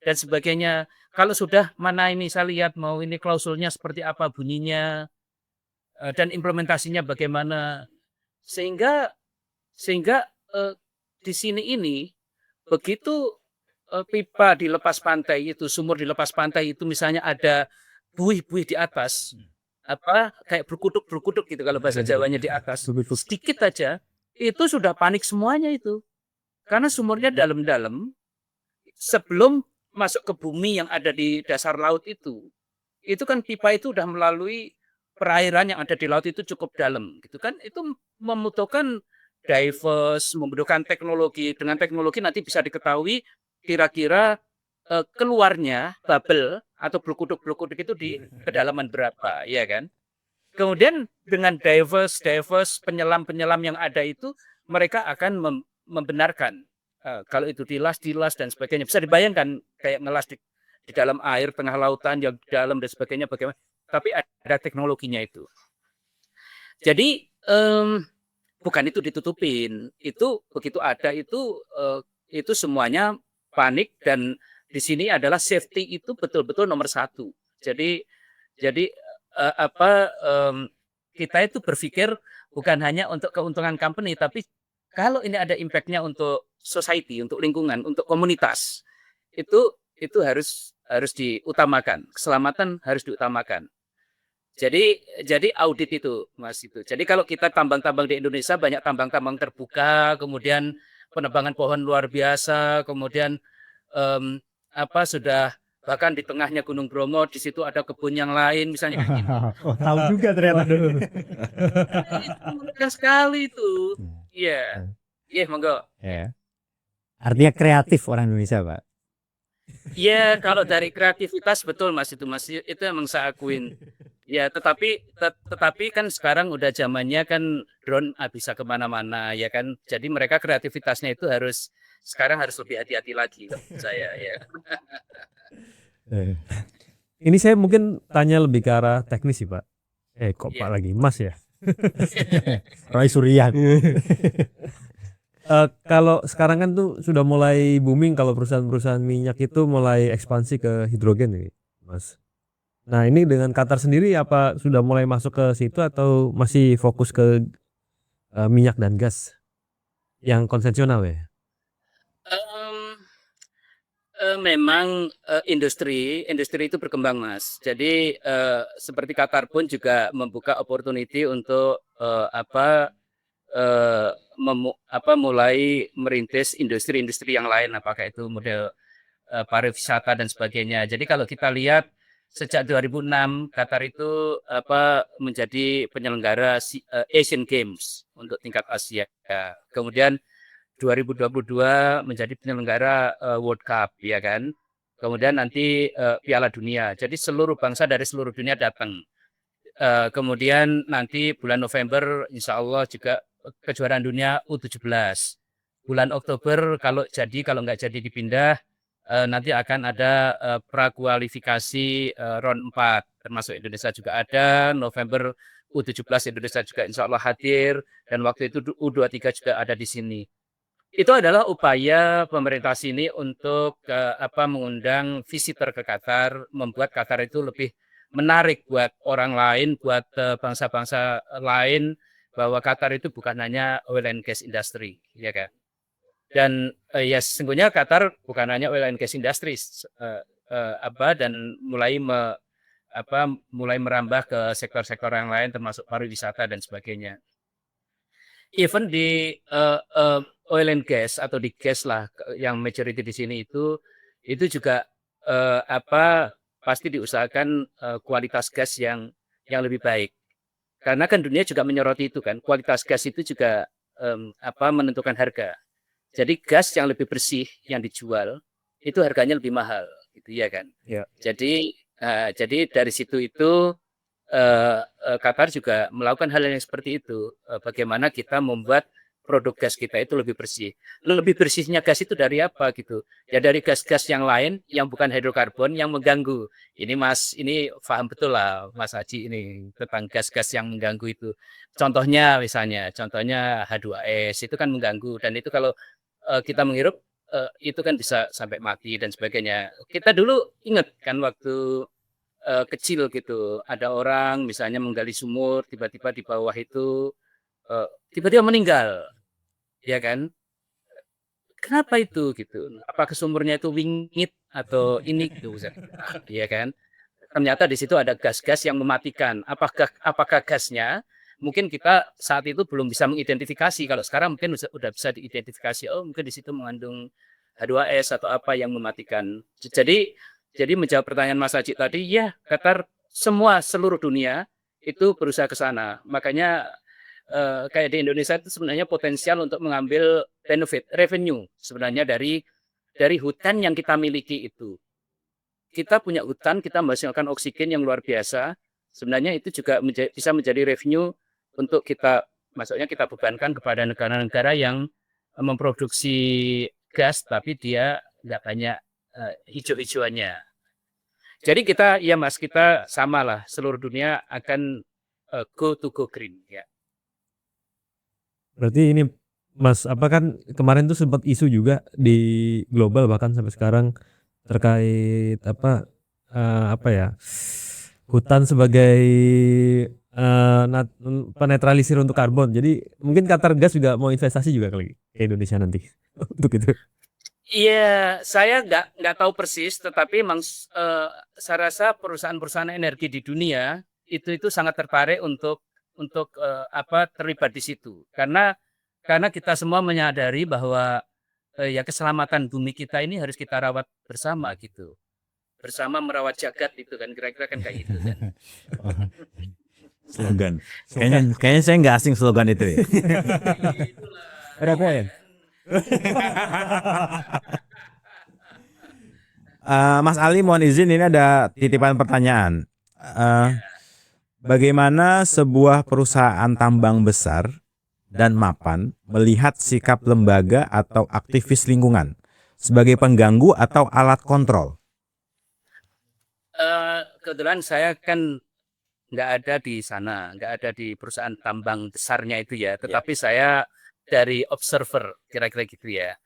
dan sebagainya. Kalau sudah, mana ini saya lihat mau ini klausulnya seperti apa bunyinya dan implementasinya bagaimana, sehingga di sini ini begitu pipa di lepas pantai itu, sumur di lepas pantai itu misalnya ada buih-buih di atas, apa kayak berkuduk gitu kalau bahasa Jawanya di atas, sedikit aja itu sudah panik semuanya itu, karena sumurnya dalam-dalam. Sebelum masuk ke bumi yang ada di dasar laut itu kan pipa itu udah melalui perairan yang ada di laut itu cukup dalam gitu kan. Itu membutuhkan divers, membutuhkan teknologi. Dengan teknologi nanti bisa diketahui kira-kira keluarnya bubble atau blukuduk-blukuduk itu di kedalaman berapa, ya kan? Kemudian dengan divers penyelam yang ada itu, mereka akan membenarkan kalau itu dilas dan sebagainya. Bisa dibayangkan kayak ngelas di dalam air tengah lautan yang dalam dan sebagainya bagaimana. Tapi ada teknologinya itu. Jadi bukan itu ditutupin. Itu begitu ada itu semuanya panik, dan di sini adalah safety itu betul-betul nomor satu. Jadi kita itu berpikir bukan hanya untuk keuntungan company, tapi kalau ini ada impact-nya untuk society, untuk lingkungan, untuk komunitas, itu harus diutamakan. Keselamatan harus diutamakan. Jadi audit itu, Mas, itu. Jadi kalau kita tambang-tambang di Indonesia banyak tambang-tambang terbuka, kemudian penebangan pohon luar biasa, kemudian sudah bahkan di tengahnya Gunung Bromo di situ ada kebun yang lain misalnya kayak gitu. Oh, tahu juga ternyata. Itu mudah sekali itu. Iya. Iya, monggo. Ya. Artinya kreatif orang Indonesia, Pak. Iya, kalau dari kreativitas betul Mas itu emang saya akuin. Ya, tetapi kan sekarang udah zamannya kan drone bisa kemana-mana ya kan. Jadi mereka kreativitasnya itu sekarang harus lebih hati-hati lagi menurut saya ya. Ini saya mungkin tanya lebih ke arah teknis sih Pak. Kok Iya. Pak lagi Mas ya? Roy Surya. Kalau sekarang kan tuh sudah mulai booming kalau perusahaan-perusahaan minyak itu mulai ekspansi ke hidrogen nih, Mas. Nah, ini dengan Qatar sendiri apa sudah mulai masuk ke situ atau masih fokus ke minyak dan gas yang konvensional ya? Memang industri itu berkembang Mas. Jadi seperti Qatar pun juga membuka opportunity untuk mulai merintis industri-industri yang lain, apakah itu model pariwisata dan sebagainya. Jadi kalau kita lihat sejak 2006 Qatar itu menjadi penyelenggara Asian Games untuk tingkat Asia. Kemudian 2022 menjadi penyelenggara World Cup ya kan. Kemudian nanti Piala Dunia. Jadi seluruh bangsa dari seluruh dunia datang. Kemudian nanti bulan November insya Allah juga kejuaraan dunia U17. Bulan Oktober kalau nggak jadi dipindah nanti akan ada prakualifikasi round 4 termasuk Indonesia juga ada. November U17 Indonesia juga insya Allah hadir dan waktu itu U23 juga ada di sini. Itu adalah upaya pemerintah sini untuk mengundang visitor ke Qatar, membuat Qatar itu lebih menarik buat orang lain, buat bangsa-bangsa lain, bahwa Qatar itu bukan hanya oil and gas industry, ya kan? Dan ya sesungguhnya Qatar bukan hanya oil and gas industry, dan mulai merambah ke sektor-sektor yang lain, termasuk pariwisata dan sebagainya. Even di oil and gas atau di gas lah yang majority di sini itu juga pasti diusahakan kualitas gas yang lebih baik. Karena kan dunia juga menyoroti itu kan, kualitas gas itu juga menentukan harga. Jadi gas yang lebih bersih yang dijual itu harganya lebih mahal, gitu ya kan. Ya. Jadi dari situ itu Qatar juga melakukan hal yang seperti itu. Bagaimana kita membuat produk gas kita itu lebih bersih. Lebih bersihnya gas itu dari apa gitu? Ya dari gas-gas yang lain yang bukan hidrokarbon yang mengganggu. Ini paham betul lah Mas Haji ini tentang gas-gas yang mengganggu itu. Contohnya H2S itu kan mengganggu dan itu kalau kita menghirup itu kan bisa sampai mati dan sebagainya. Kita dulu ingat kan waktu kecil gitu, ada orang misalnya menggali sumur, tiba-tiba di bawah itu tiba-tiba meninggal, ya kan? Kenapa itu gitu? Apakah sumurnya itu wingit atau ini gitu, ya kan? Ternyata di situ ada gas-gas yang mematikan. Apakah gasnya? Mungkin kita saat itu belum bisa mengidentifikasi. Kalau sekarang mungkin sudah bisa diidentifikasi. Oh, mungkin di situ mengandung H2S atau apa yang mematikan. Jadi menjawab pertanyaan Mas Haji tadi, ya Qatar seluruh dunia itu berusaha ke sana. Makanya kayak di Indonesia itu sebenarnya potensial untuk mengambil benefit, revenue sebenarnya dari hutan yang kita miliki itu. Kita punya hutan, kita menghasilkan oksigen yang luar biasa. Sebenarnya itu juga bisa menjadi revenue untuk maksudnya kita bebankan kepada negara-negara yang memproduksi gas, tapi dia nggak banyak hijau-hijauannya. Jadi kita samalah seluruh dunia akan go green ya. Berarti ini Mas, kan kemarin tuh sempat isu juga di global bahkan sampai sekarang terkait hutan sebagai penetralisir untuk karbon. Jadi mungkin Qatar Gas juga mau investasi juga kali ke Indonesia nanti untuk itu. Iya, saya nggak tahu persis, tetapi memang saya rasa perusahaan-perusahaan energi di dunia itu sangat tertarik untuk terlibat di situ, karena kita semua menyadari bahwa ya keselamatan bumi kita ini harus kita rawat bersama gitu. bersama merawat jagat itu kan kira-kira kan kayak gitu kan. Slogan. Kayaknya saya nggak asing slogan itu ya. Berapa ya? Mas Ali, mohon izin ini ada titipan pertanyaan. Bagaimana sebuah perusahaan tambang besar dan mapan melihat sikap lembaga atau aktivis lingkungan sebagai pengganggu atau alat kontrol? Kebetulan saya kan nggak ada di sana, nggak ada di perusahaan tambang besarnya itu ya. Tetapi saya dari observer kira-kira gitu ya.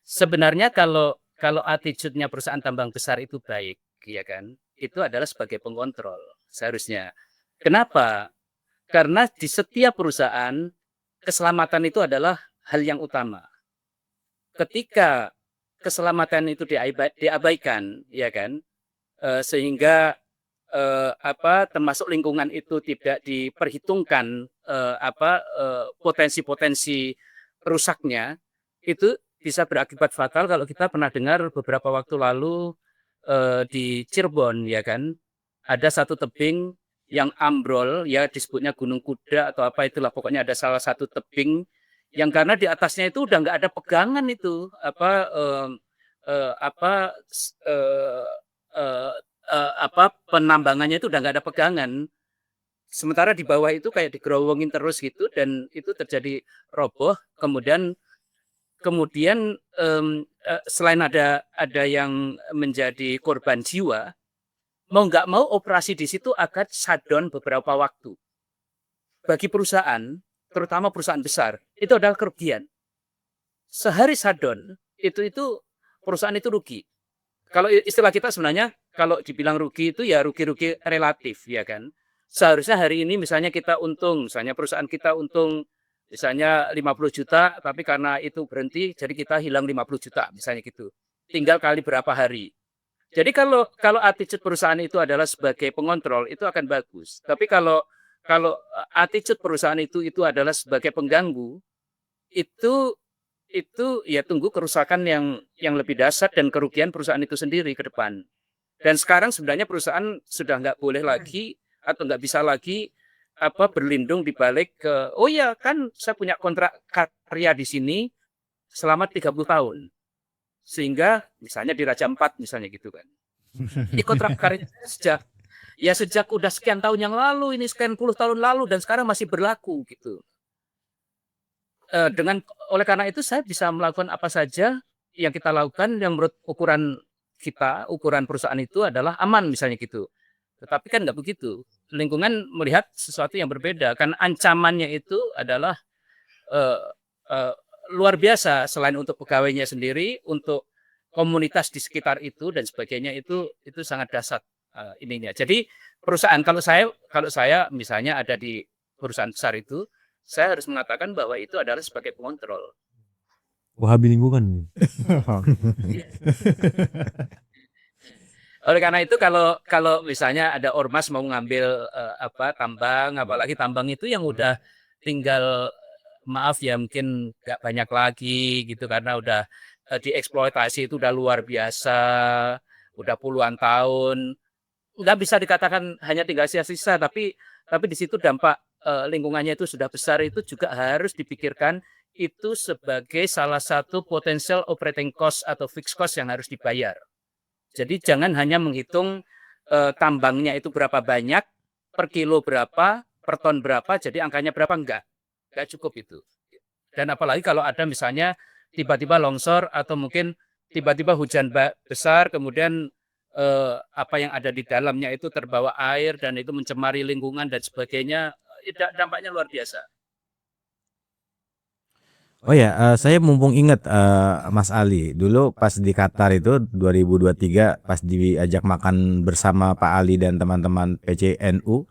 Sebenarnya kalau attitude-nya perusahaan tambang besar itu baik, ya kan? Itu adalah sebagai pengontrol seharusnya. Kenapa? Karena di setiap perusahaan keselamatan itu adalah hal yang utama. Ketika keselamatan itu diabaikan, ya kan? Sehingga termasuk lingkungan itu tidak diperhitungkan potensi-potensi rusaknya, itu bisa berakibat fatal. Kalau kita pernah dengar beberapa waktu lalu di Cirebon, ya kan, ada satu tebing yang ambrol, ya disebutnya Gunung Kuda atau apa itulah, pokoknya ada salah satu tebing yang karena di atasnya itu udah nggak ada pegangan itu penambangannya itu udah nggak ada pegangan. Sementara di bawah itu kayak digerowongin terus gitu dan itu terjadi roboh. Kemudian selain ada yang menjadi korban jiwa, mau nggak mau operasi di situ akan shutdown beberapa waktu. Bagi perusahaan, terutama perusahaan besar, itu adalah kerugian. Sehari shutdown, itu perusahaan itu rugi. Kalau istilah kita sebenarnya, kalau dibilang rugi itu ya rugi-rugi relatif, ya kan. Seharusnya hari ini misalnya kita untung, misalnya perusahaan kita untung misalnya 50 juta, tapi karena itu berhenti, jadi kita hilang 50 juta, misalnya gitu. Tinggal kali berapa hari. Jadi kalau attitude perusahaan itu adalah sebagai pengontrol, itu akan bagus. Tapi kalau attitude perusahaan itu adalah sebagai pengganggu, itu ya tunggu kerusakan yang lebih dasar dan kerugian perusahaan itu sendiri ke depan. Dan sekarang sebenarnya perusahaan sudah nggak boleh lagi atau nggak bisa lagi berlindung di balik oh ya kan saya punya kontrak karya di sini selama 30 tahun. Sehingga misalnya di Raja Ampat misalnya gitu kan. Ini kontrak karya sejak udah sekian tahun yang lalu, ini sekian puluh tahun lalu dan sekarang masih berlaku gitu. Oleh karena itu saya bisa melakukan apa saja yang kita lakukan yang menurut ukuran perusahaan itu adalah aman misalnya gitu. Tetapi kan nggak begitu. Lingkungan melihat sesuatu yang berbeda. Kan ancamannya itu adalah luar biasa. Selain untuk pegawainya sendiri, untuk komunitas di sekitar itu dan sebagainya itu sangat dahsyat ininya. Jadi perusahaan kalau saya misalnya ada di perusahaan besar itu, saya harus mengatakan bahwa itu adalah sebagai pengontrol. Wahabi lingkungan. Oleh karena itu kalau misalnya ada ormas mau ngambil tambang, apalagi tambang itu yang udah tinggal maaf ya mungkin nggak banyak lagi gitu karena udah dieksploitasi itu udah luar biasa, udah puluhan tahun, nggak bisa dikatakan hanya tinggal sisa-sisa, tapi di situ dampak lingkungannya itu sudah besar, itu juga harus dipikirkan itu sebagai salah satu potential operating cost atau fixed cost yang harus dibayar. Jadi jangan hanya menghitung tambangnya itu berapa banyak, per kilo berapa, per ton berapa, jadi angkanya berapa, enggak cukup itu. Dan apalagi kalau ada misalnya tiba-tiba longsor atau mungkin tiba-tiba hujan besar, kemudian apa yang ada di dalamnya itu terbawa air dan itu mencemari lingkungan dan sebagainya, dampaknya luar biasa. Oh ya, saya mumpung ingat Mas Ali, dulu pas di Qatar itu 2023 pas diajak makan bersama Pak Ali dan teman-teman PCNU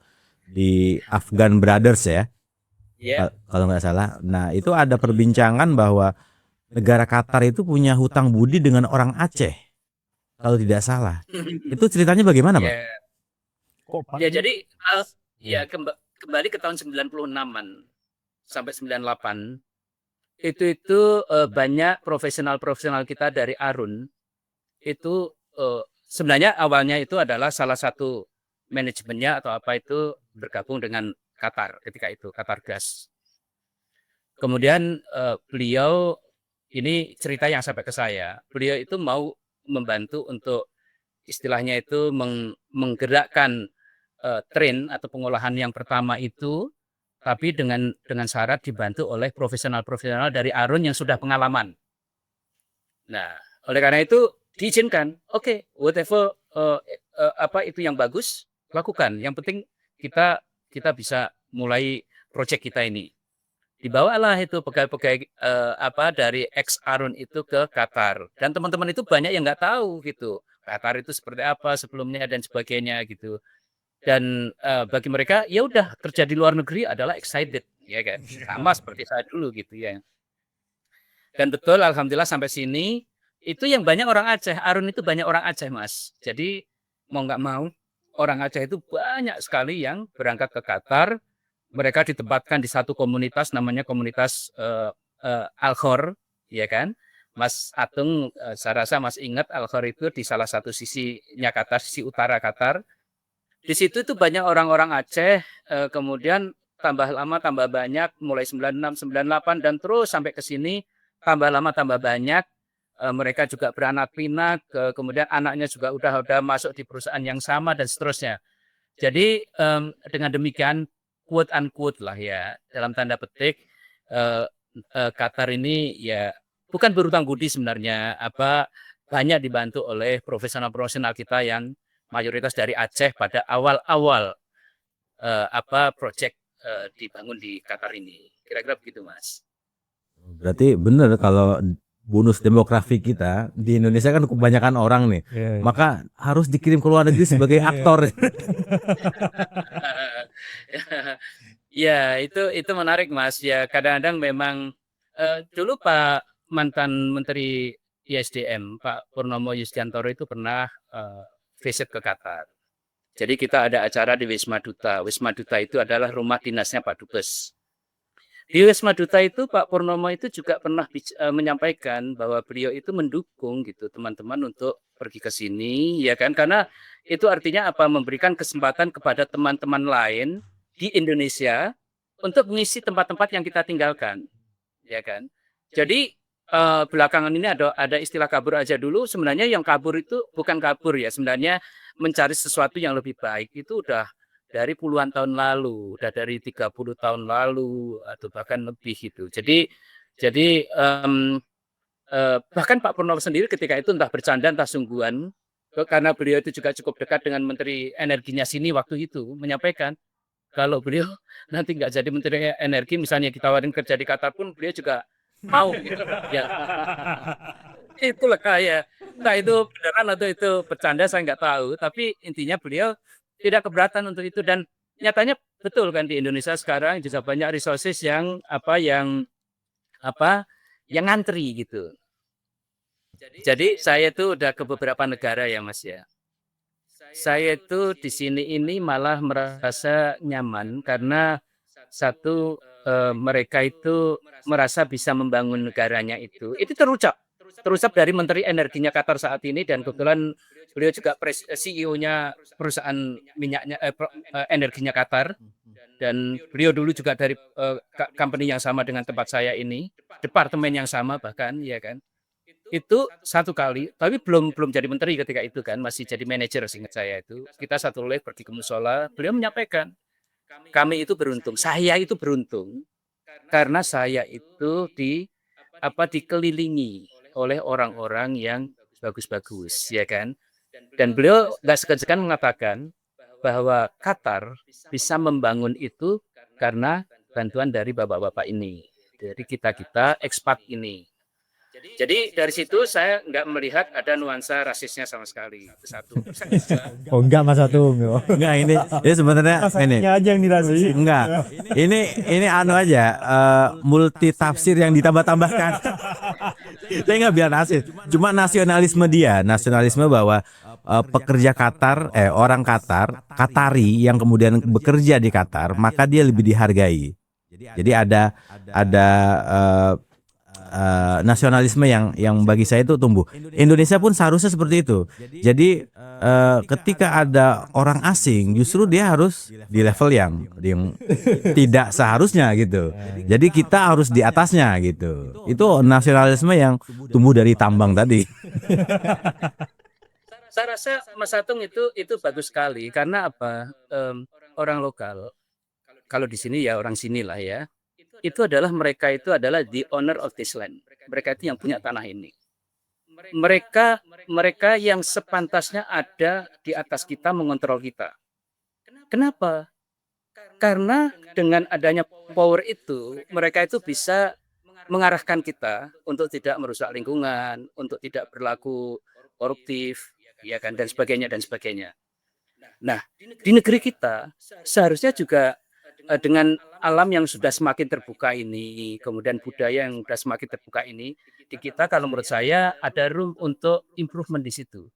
di Afghan Brothers ya, kalau nggak salah. Nah itu ada perbincangan bahwa negara Qatar itu punya hutang budi dengan orang Aceh, kalau tidak salah. Itu ceritanya bagaimana, Pak? Ya jadi kembali ke tahun 96-an sampai 98. Itu banyak profesional kita dari Arun itu sebenarnya awalnya itu adalah salah satu manajemennya atau apa itu bergabung dengan Qatar ketika itu, Qatar Gas. Kemudian beliau, ini cerita yang sampai ke saya, beliau itu mau membantu untuk istilahnya itu menggerakkan train atau pengolahan yang pertama itu, tapi dengan syarat dibantu oleh profesional-profesional dari Arun yang sudah pengalaman. Nah, oleh karena itu diizinkan, oke, whatever apa itu yang bagus lakukan. Yang penting kita bisa mulai proyek kita ini. Dibawalah itu pegawai-pegawai apa dari ex Arun itu ke Qatar, dan teman-teman itu banyak yang nggak tahu gitu Qatar itu seperti apa sebelumnya dan sebagainya gitu. Dan bagi mereka ya udah kerja di luar negeri adalah excited ya kan, sama seperti saya dulu gitu ya. Dan betul, alhamdulillah sampai sini itu yang banyak orang Aceh. Arun itu banyak orang Aceh, Mas. Jadi mau nggak mau orang Aceh itu banyak sekali yang berangkat ke Qatar. Mereka ditempatkan di satu komunitas namanya komunitas Al-Khor, ya kan? Mas Atung, saya rasa Mas ingat Al-Khor itu di salah satu sisinya Qatar, sisi utara Qatar. Di situ itu banyak orang-orang Aceh, kemudian tambah lama tambah banyak, mulai 96, 98 dan terus sampai ke sini tambah lama tambah banyak. Mereka juga beranak pinak, kemudian anaknya juga udah masuk di perusahaan yang sama dan seterusnya. Jadi dengan demikian quote unquote lah ya, dalam tanda petik Qatar ini ya bukan berutang budi sebenarnya, apa banyak dibantu oleh profesional-profesional kita yang mayoritas dari Aceh pada awal-awal apa proyek dibangun di Qatar ini. Kira-kira begitu, Mas. Berarti benar kalau bonus demografi kita di Indonesia kan kebanyakan orang nih, maka harus dikirim ke luar negeri sebagai aktor. Ya, itu menarik, Mas. Ya, kadang-kadang memang dulu Pak mantan Menteri ISDM, Pak Purnomo Yustiantoro itu pernah visit ke Qatar. Jadi kita ada acara di Wisma Duta. Wisma Duta itu adalah rumah dinasnya Pak Dubes. Di Wisma Duta itu Pak Purnomo itu juga pernah menyampaikan bahwa beliau itu mendukung gitu teman-teman untuk pergi ke sini, ya kan? Karena itu artinya apa? Memberikan kesempatan kepada teman-teman lain di Indonesia untuk mengisi tempat-tempat yang kita tinggalkan, ya kan? Jadi belakangan ini ada istilah kabur aja dulu. Sebenarnya yang kabur itu bukan kabur ya, sebenarnya mencari sesuatu yang lebih baik itu udah dari puluhan tahun lalu, udah dari 30 tahun lalu atau bahkan lebih gitu. Jadi bahkan Pak Purnomo sendiri ketika itu entah bercanda entah sungguhan, karena beliau itu juga cukup dekat dengan Menteri Energinya sini waktu itu, menyampaikan kalau beliau nanti nggak jadi Menteri Energi, misalnya ditawarin kerja di Qatar pun beliau juga mau gitu. Ya. Itulah kayak, entah itu beneran atau itu bercanda saya nggak tahu, tapi intinya beliau tidak keberatan untuk itu. Dan nyatanya betul kan di Indonesia sekarang juga banyak resources yang ngantri gitu. Jadi saya itu udah ke beberapa negara ya Mas ya. Saya itu di sini ini malah merasa nyaman karena satu mereka itu merasa bisa membangun negaranya itu terucap dari Menteri Energinya Qatar saat ini, dan kebetulan beliau juga CEO-nya perusahaan minyaknya energinya Qatar, dan beliau dulu juga dari company yang sama dengan tempat saya ini, departemen yang sama bahkan ya kan. Itu satu kali, tapi belum jadi menteri ketika itu kan, masih jadi manajer seingat saya itu. Kita satu live pergi ke musola, beliau menyampaikan, kami itu beruntung, saya itu beruntung karena saya itu dikelilingi oleh orang-orang yang bagus-bagus, ya kan. Dan beliau nggak segan-segan mengatakan bahwa Qatar bisa membangun itu karena bantuan dari bapak-bapak ini, dari kita ekspat ini. Jadi dari situ saya nggak melihat ada nuansa rasisnya sama sekali. Itu satu. Oh enggak Mas Atung. Enggak, ini sebenarnya ini aja yang dirasi. enggak. Ini anu aja multi tafsir yang ditambah-tambahkan. Saya nggak bilang rasis, cuma nasionalisme bahwa pekerja Qatar, orang Qatar, Qatari yang kemudian bekerja di Qatar, maka dia lebih dihargai. Jadi ada nasionalisme yang bagi saya itu tumbuh. Indonesia pun seharusnya seperti itu. Jadi ketika ada orang asing, justru dia harus di level yang tidak seharusnya gitu. Jadi kita harus di atasnya gitu. Itu nasionalisme yang tumbuh dari tambang tadi. Saya rasa Mas Atung itu bagus sekali karena apa? Orang lokal, kalau di sini ya orang sini lah ya, itu adalah mereka itu adalah the owner of this land. Mereka itu yang punya tanah ini. Mereka yang sepantasnya ada di atas kita mengontrol kita. Kenapa? Karena dengan adanya power itu, mereka itu bisa mengarahkan kita untuk tidak merusak lingkungan, untuk tidak berlaku koruptif, ya kan, dan sebagainya dan sebagainya. Nah, di negeri kita seharusnya juga dengan alam yang sudah semakin terbuka ini, kemudian budaya yang sudah semakin terbuka ini, di kita kalau menurut saya ada room untuk improvement di situ.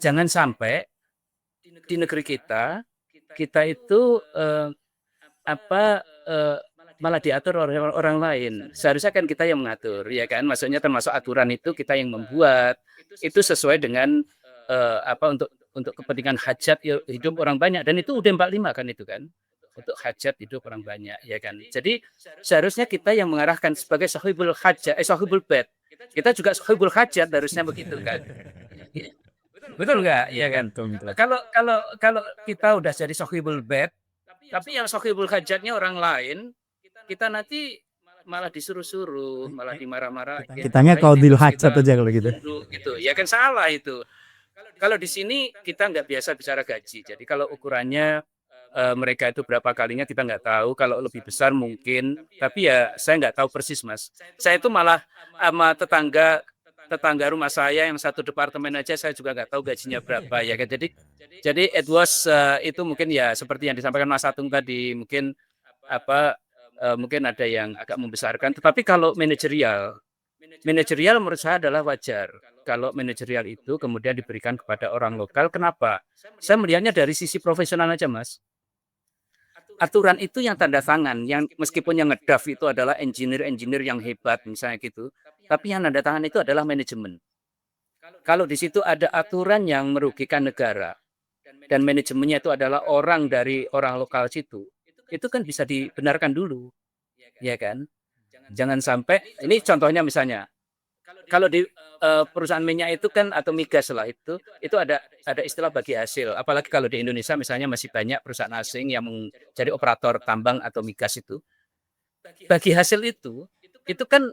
Jangan sampai di negeri kita itu malah diatur oleh orang lain. Seharusnya kan kita yang mengatur, ya kan? Maksudnya termasuk aturan itu kita yang membuat. Itu sesuai dengan untuk kepentingan hajat hidup orang banyak, dan itu UUD 45 kan itu kan. Untuk hajat hidup orang banyak, ya kan. Jadi seharusnya kita yang mengarahkan sebagai sahibul hajat, sahibul bait. Kita juga sahibul hajat harusnya begitu kan. Betul nggak? Ya kan. Kalau kita udah jadi sahibul bait, tapi yang sahibul hajatnya orang lain, kita nanti malah disuruh-suruh, malah dimarah-marah. Kitanya qaudil hajat aja kalau gitu. Gitu. Ya kan salah itu. Kalau di sini kita nggak biasa bicara gaji. Jadi kalau ukurannya mereka itu berapa kalinya kita nggak tahu. Kalau lebih besar mungkin, tapi ya saya nggak tahu persis, Mas. Saya itu malah sama tetangga rumah saya yang satu departemen aja saya juga nggak tahu gajinya berapa, ya kan. Jadi it was itu mungkin ya seperti yang disampaikan Mas Atung tadi, mungkin mungkin ada yang agak membesarkan. Tetapi kalau manajerial menurut saya adalah wajar. Kalau manajerial itu kemudian diberikan kepada orang lokal. Kenapa? Saya melihatnya dari sisi profesional aja, Mas. Aturan itu yang tanda tangan, yang meskipun yang ngedraft itu adalah engineer yang hebat misalnya gitu, tapi yang tanda tangan itu adalah manajemen. Kalau di situ ada aturan yang merugikan negara dan manajemennya itu adalah orang dari orang lokal situ, itu kan bisa dibenarkan dulu, ya kan? Jangan sampai, ini contohnya misalnya, kalau di perusahaan minyak itu kan atau migas lah itu ada istilah bagi hasil. Apalagi kalau di Indonesia misalnya masih banyak perusahaan asing yang menjadi operator tambang atau migas itu. Bagi hasil itu kan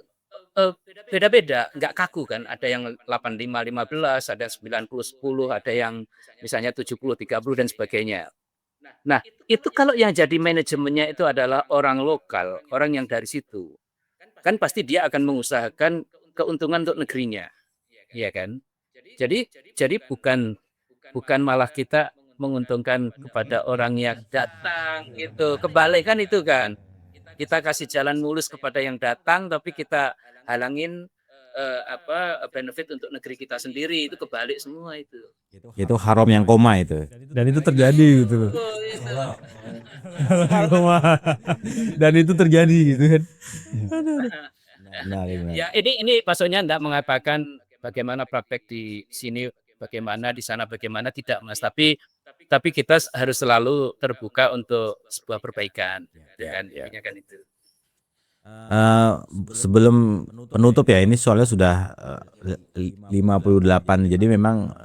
beda-beda, nggak kaku kan. Ada yang 85-15, ada 90-10, ada yang misalnya 70-30 dan sebagainya. Nah, itu kalau yang jadi manajemennya itu adalah orang lokal, orang yang dari situ, kan pasti dia akan mengusahakan keuntungan untuk negerinya, ya kan? Jadi bukan malah kita menguntungkan kepada orang yang datang gitu. Kebalik kan itu kan. Kita kasih jalan mulus kepada yang datang, tapi kita halangin benefit untuk negeri kita sendiri. Itu kebalik semua itu. Itu haram yang koma itu. Dan itu terjadi gitu. Dan itu terjadi gitu kan. Ya ini maksudnya enggak mengatakan bagaimana praktek di sini, bagaimana di sana, bagaimana, tidak, Mas. Tapi kita harus selalu terbuka untuk sebuah perbaikan, kan? Ya kan itu. Sebelum penutup ya, ini soalnya sudah 58, jadi memang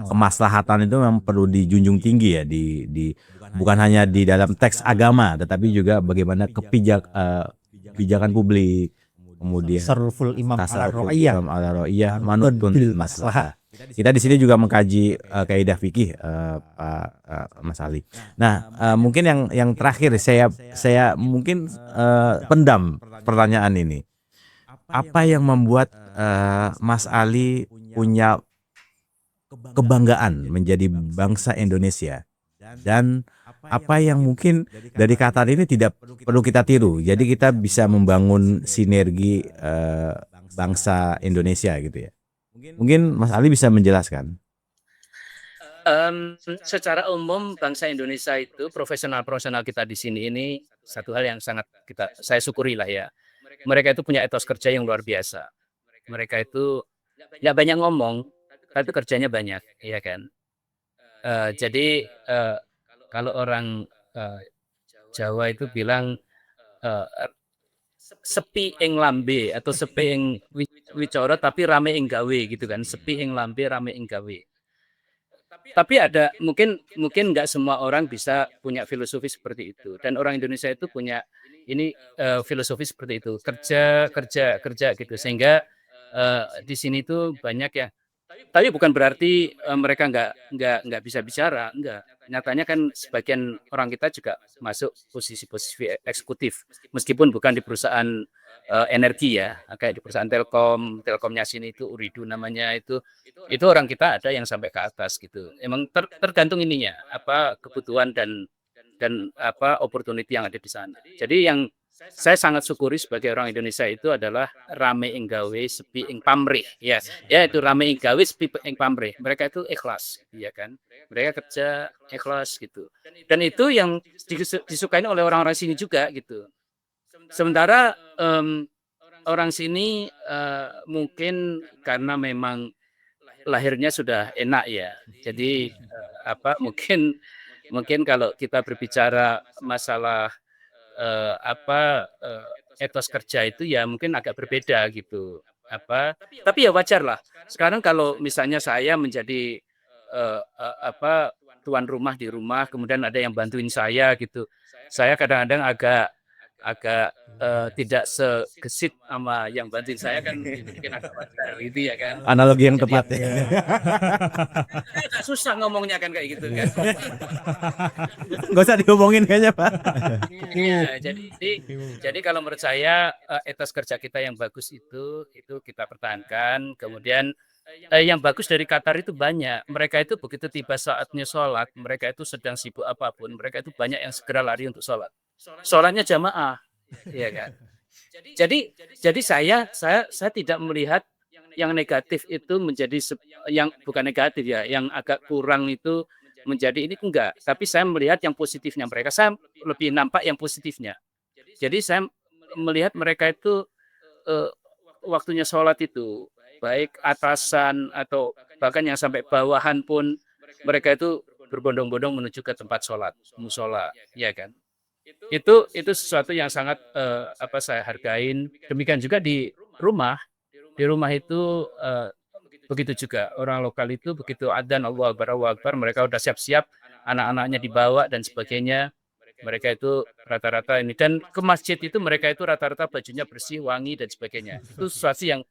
kemaslahatan itu memang perlu dijunjung tinggi ya di bukan hanya di dalam teks agama, tetapi juga bagaimana kebijakan publik, kemudian Tasarruful imam ala ra'iyah manut bil maslahah. Kita di sini juga mengkaji kaidah fikih, Pak Mas Ali. Nah, mungkin yang terakhir saya mungkin pendam pertanyaan ini. Apa yang membuat Mas Ali punya kebanggaan menjadi bangsa Indonesia, dan apa yang mungkin dari Qatar ini tidak perlu kita tiru, jadi kita bisa membangun sinergi bangsa Indonesia gitu ya. Mungkin Mas Ali bisa menjelaskan. Secara umum bangsa Indonesia itu profesional kita di sini ini satu hal yang sangat saya syukuri lah ya. mereka itu punya etos kerja yang luar biasa. Mereka itu nggak banyak ngomong, tapi kerjanya banyak, ya kan. Jadi kalau orang Jawa itu bilang eh, sepi ing lambe atau sepi ing wicara tapi rame ing gawe gitu kan. Sepi ing lambe rame ing gawe. Tapi ada mungkin nggak semua orang bisa punya filosofi seperti itu. Dan orang Indonesia itu punya ini filosofi seperti itu. Kerja kerja kerja gitu. Sehingga di sini tuh banyak ya. Tapi bukan berarti mereka nggak bisa bicara, enggak. Nyatanya kan sebagian orang kita juga masuk posisi-posisi eksekutif, meskipun bukan di perusahaan energi ya, kayak di perusahaan Telkomnya sini itu Uridu namanya itu orang kita ada yang sampai ke atas gitu. Emang tergantung ininya, apa kebutuhan dan apa opportunity yang ada di sana. Jadi yang saya sangat syukuri sebagai orang Indonesia itu adalah rame ing gawe sepi ing pamrih ya. Ya itu rame ing gawe sepi ing pamrih. Mereka itu ikhlas, ya kan? Mereka kerja ikhlas gitu. Dan itu yang disukain oleh orang-orang sini juga gitu. Sementara orang sini mungkin karena memang lahirnya sudah enak ya. Jadi apa mungkin kalau kita berbicara masalah etos kerja itu ya mungkin agak berbeda gitu. Tapi ya wajar lah. Sekarang kalau misalnya saya menjadi tuan rumah di rumah, kemudian ada yang bantuin saya gitu. Saya kadang-kadang agak tidak segesit sama yang bantuin saya kan mungkin agak wajar gitu ya kan. Analogi yang tepat ya. Susah ngomongnya kan kayak gitu kan. Gak usah dihubungin kayaknya Pak. Ya, jadi kalau menurut saya etos kerja kita yang bagus itu kita pertahankan. Kemudian yang bagus dari Qatar itu banyak. Mereka itu begitu tiba saatnya sholat, mereka itu sedang sibuk apapun, mereka itu banyak yang segera lari untuk sholat. Sholatnya jamaah, ya kan. Jadi saya tidak melihat yang negatif itu menjadi yang bukan negatif ya, yang agak kurang itu menjadi ini enggak. Tapi saya melihat yang positifnya mereka. Saya lebih nampak yang positifnya. Jadi saya melihat mereka itu waktunya sholat itu baik atasan atau bahkan yang sampai bawahan pun mereka itu berbondong-bondong menuju ke tempat sholat, musola, ya kan. Itu sesuatu yang sangat saya hargain. Demikian juga di rumah. Di rumah itu begitu juga orang lokal itu begitu adzan Allahu Akbar mereka udah siap-siap, anak-anaknya dibawa dan sebagainya. Mereka itu rata-rata ini dan ke masjid itu mereka itu rata-rata bajunya bersih, wangi dan sebagainya. Itu sesuatu yang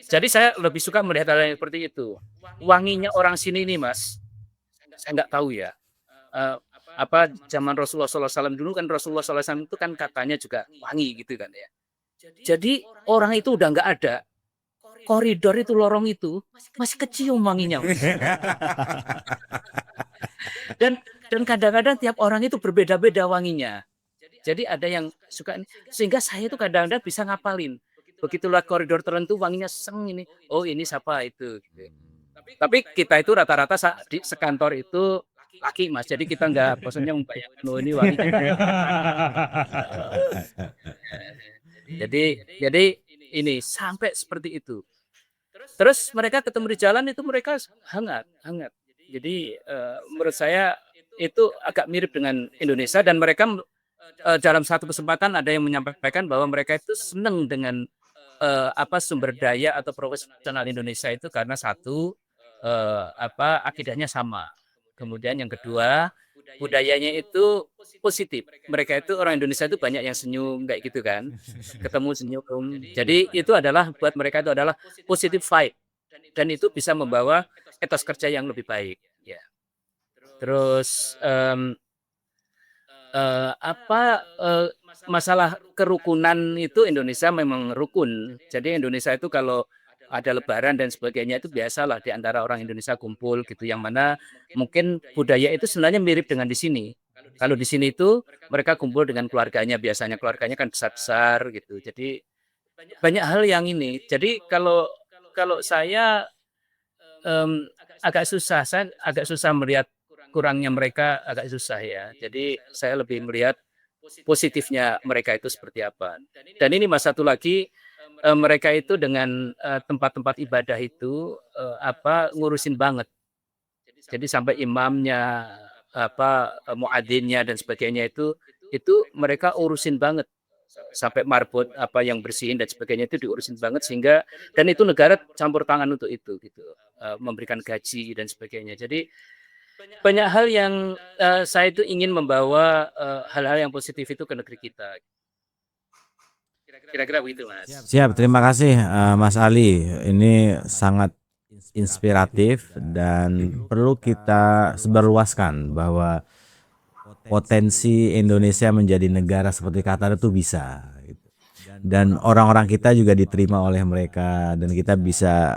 jadi saya lebih suka melihat hal yang seperti itu. Wanginya orang sini nih Mas, saya nggak tahu ya. Zaman Rasulullah SAW dulu kan Rasulullah SAW itu kan katanya juga wangi gitu kan ya. Jadi orang itu udah nggak ada. Koridor itu lorong itu masih kecium wanginya. Dan kadang-kadang tiap orang itu berbeda-beda wanginya. Jadi ada yang suka sehingga saya itu kadang-kadang bisa ngapalin. Begitulah koridor tertentu wanginya seng ini. Oh ini siapa itu gitu. Tapi kita itu rata-rata di sekantor itu laki Mas. Jadi kita nggak bosannya membayangkan oh ini wanginya. Jadi ini sampai seperti itu. Terus mereka ketemu di jalan itu mereka hangat. Jadi menurut saya itu agak mirip dengan Indonesia dan mereka dalam satu kesempatan ada yang menyampaikan bahwa mereka itu senang dengan sumber daya atau profesional Indonesia itu karena satu akidahnya sama. Kemudian yang kedua budayanya itu positif. Mereka itu orang Indonesia itu banyak yang senyum kayak gitu kan. Ketemu senyum. Jadi itu adalah buat mereka itu adalah positive vibe dan itu bisa membawa etos kerja yang lebih baik ya. Terus masalah kerukunan itu Indonesia memang rukun. Jadi Indonesia itu kalau ada lebaran dan sebagainya itu biasalah di antara orang Indonesia kumpul gitu yang mana mungkin budaya itu sebenarnya mirip dengan di sini. Kalau di sini itu mereka kumpul dengan keluarganya, biasanya keluarganya kan besar-besar gitu. Jadi banyak hal yang ini. Jadi kalau saya agak susah melihat kurangnya mereka agak susah ya. Jadi saya lebih melihat positifnya mereka itu seperti apa. Dan ini Mas satu lagi, mereka itu dengan tempat-tempat ibadah itu ngurusin banget. Jadi sampai imamnya, muadzinnya dan sebagainya itu mereka urusin banget. Sampai marbot yang bersihin dan sebagainya itu diurusin banget, sehingga dan itu negara campur tangan untuk itu gitu. Memberikan gaji dan sebagainya. Jadi banyak hal yang saya itu ingin membawa hal-hal yang positif itu ke negeri kita. Kira-kira begitu, Mas. Siap, terima kasih Mas Ali. Ini sangat inspiratif dan perlu kita sebarluaskan bahwa potensi Indonesia menjadi negara seperti Qatar itu bisa. Dan orang-orang kita juga diterima oleh mereka dan kita bisa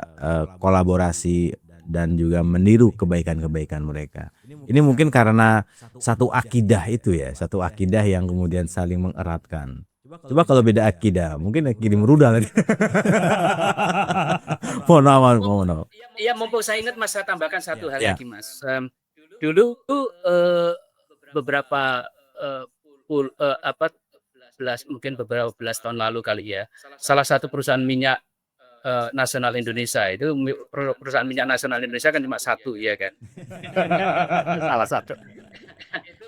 kolaborasi dan juga meniru kebaikan-kebaikan mereka. Ini mungkin karena satu akidah itu ya, satu akidah yang kemudian saling mengeratkan. Coba kalau beda akidah, mungkin kirim rudal. Mohon maaf. Iya, mumpung saya ingat Mas, saya tambahkan satu hal lagi, Mas. Dulu beberapa mungkin beberapa belas tahun lalu kali ya, salah satu perusahaan minyak nasional Indonesia itu, perusahaan minyak nasional Indonesia kan cuma satu, ya kan? Salah satu.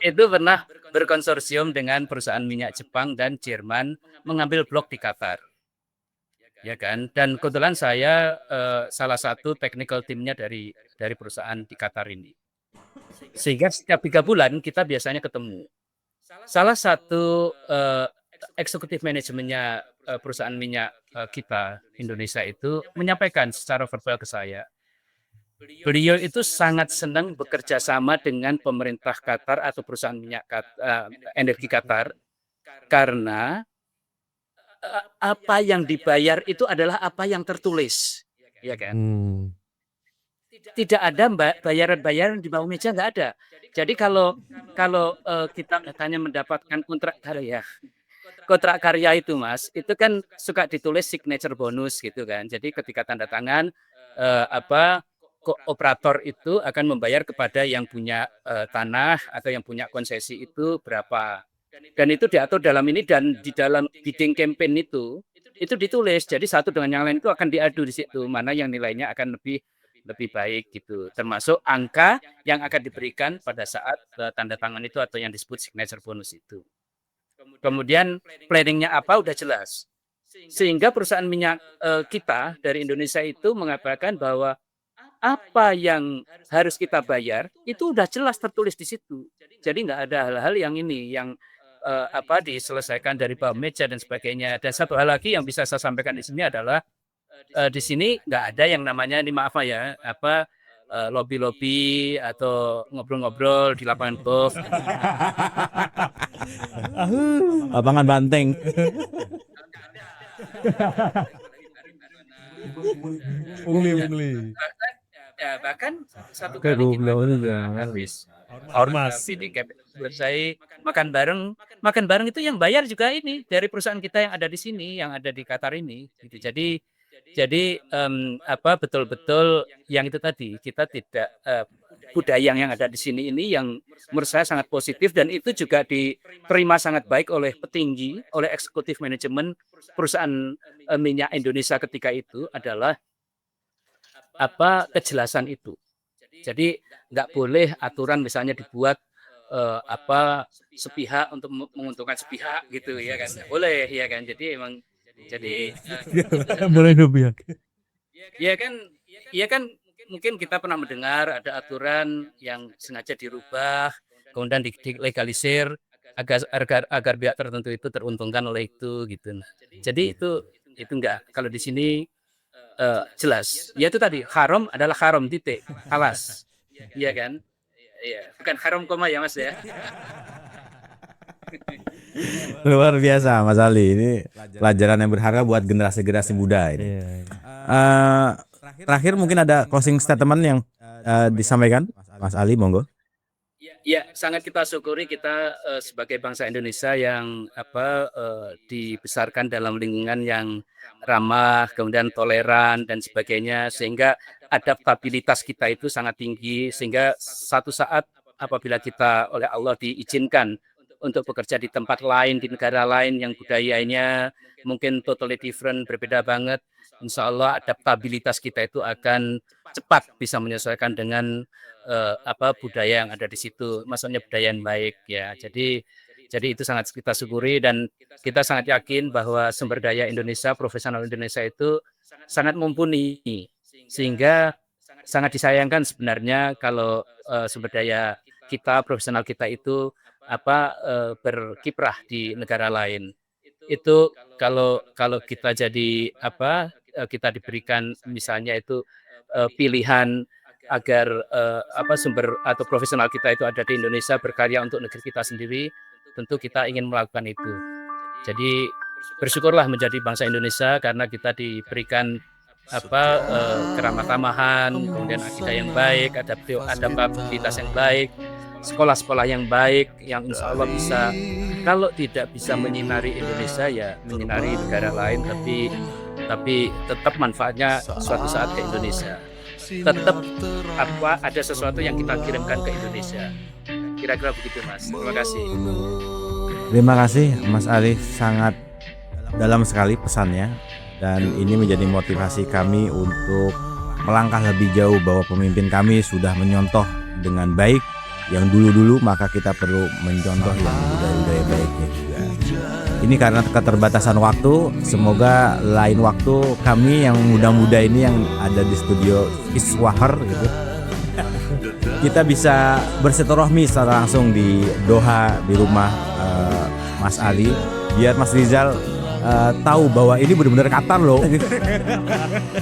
Itu pernah berkonsorsium dengan perusahaan minyak Jepang dan Jerman mengambil blok di Qatar, ya kan? Dan kebetulan saya salah satu technical timnya dari perusahaan di Qatar ini, sehingga setiap 3 bulan kita biasanya ketemu. Salah satu eksekutif manajemennya perusahaan minyak kita Indonesia itu menyampaikan secara verbal ke saya, beliau itu sangat senang bekerja sama dengan pemerintah Qatar atau perusahaan minyak energi Qatar, karena apa yang dibayar itu adalah apa yang tertulis, ya kan? Tidak ada bayaran-bayaran di bawah meja, nggak ada. Jadi kalau kita hanya mendapatkan kontrak karya itu, Mas, itu kan suka ditulis signature bonus gitu kan. Jadi ketika tanda tangan operator itu akan membayar kepada yang punya tanah atau yang punya konsesi itu berapa. Dan itu diatur dalam ini, dan di dalam bidding campaign itu ditulis. Jadi satu dengan yang lain itu akan diadu di situ, mana yang nilainya akan lebih baik gitu. Termasuk angka yang akan diberikan pada saat tanda tangan itu atau yang disebut signature bonus itu. Kemudian planningnya apa udah jelas. Sehingga perusahaan minyak kita dari Indonesia itu mengatakan bahwa apa yang harus kita bayar itu udah jelas tertulis di situ. Jadi nggak ada hal-hal yang diselesaikan dari bawah meja dan sebagainya. Dan satu hal lagi yang bisa saya sampaikan di sini adalah di sini nggak ada yang namanya, ini maaf ya, lobby atau ngobrol-ngobrol di lapangan golf. Lapangan banteng. Pungli. Bahkan satu kali kita habis Ormas. selesai makan bareng itu yang bayar juga ini dari perusahaan kita yang ada di sini, yang ada di Qatar ini gitu. Jadi betul-betul yang itu tadi, kita tidak budaya yang ada di sini ini yang menurut saya sangat positif, dan itu juga diterima sangat baik oleh petinggi, oleh eksekutif manajemen perusahaan minyak Indonesia ketika itu adalah kejelasan itu. Jadi nggak boleh aturan misalnya dibuat sepihak untuk menguntungkan sepihak gitu, ya kan? Nggak boleh, ya kan? Jadi emang Boleh dong. ya kan mungkin kita pernah mendengar ada aturan yang sengaja dirubah kemudian dilegalisir agar pihak tertentu itu teruntungkan oleh itu gitu. Nah, jadi itu enggak. Kalau di sini jelas, ya itu tadi, haram adalah haram, titik, halas, iya kan? Iya, bukan haram koma ya Mas ya. Luar biasa Mas Ali, ini pelajaran yang berharga buat generasi-generasi muda ini. Terakhir mungkin ada closing statement yang disampaikan Mas Ali, monggo. Ya, sangat kita syukuri kita sebagai bangsa Indonesia yang dibesarkan dalam lingkungan yang ramah, kemudian toleran dan sebagainya, sehingga adaptabilitas kita itu sangat tinggi, sehingga satu saat apabila kita oleh Allah diizinkan untuk bekerja di tempat lain, di negara lain yang budayanya mungkin totally different, berbeda banget. Insya Allah adaptabilitas kita itu akan cepat bisa menyesuaikan dengan budaya yang ada di situ, maksudnya budaya yang baik ya. Jadi itu sangat kita syukuri dan kita sangat yakin bahwa sumber daya Indonesia, profesional Indonesia itu sangat mumpuni, sehingga sangat disayangkan sebenarnya kalau sumber daya kita, profesional kita itu berkiprah di negara lain. Itu kalau kita jadi kita diberikan misalnya itu pilihan agar sumber atau profesional kita itu ada di Indonesia berkarya untuk negeri kita sendiri, tentu kita ingin melakukan itu. Jadi bersyukurlah menjadi bangsa Indonesia karena kita diberikan keramah tamahan, kemudian akidah yang baik, adaptabilitas yang baik, sekolah-sekolah yang baik yang insya Allah bisa, kalau tidak bisa menyinari Indonesia ya menyinari negara lain, tapi tetap manfaatnya suatu saat ke Indonesia. Tetap ada sesuatu yang kita kirimkan ke Indonesia. Kira-kira begitu Mas. Terima kasih. Terima kasih Mas Ali, sangat dalam sekali pesannya dan ini menjadi motivasi kami untuk melangkah lebih jauh bahwa pemimpin kami sudah menyontoh dengan baik yang dulu-dulu, maka kita perlu mencontoh yang budaya-budaya baiknya juga. Ini karena keterbatasan waktu, semoga lain waktu kami yang muda-muda ini yang ada di studio Iswahar gitu, kita bisa bersilaturahmi secara langsung di Doha di rumah Mas Ali, biar Mas Rizal tahu bahwa ini benar-benar Qatar loh.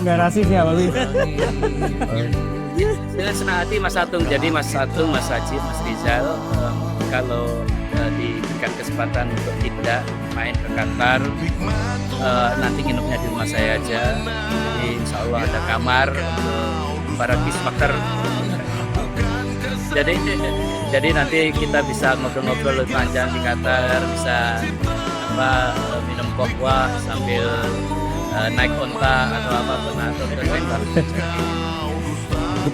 Nggak rasis ya Bang. Dengan senang hati Mas Atung. Jadi Mas Atung, Mas Haji, Mas Rizal, kalau diberikan kesempatan untuk tidak main ke Qatar, nanti nginepnya di rumah saya aja. Jadi insya Allah ada kamar untuk para kismaker. Jadi nanti kita bisa ngobrol-ngobrol lebih panjang di Qatar, bisa minum kokwa sambil naik onta atau atau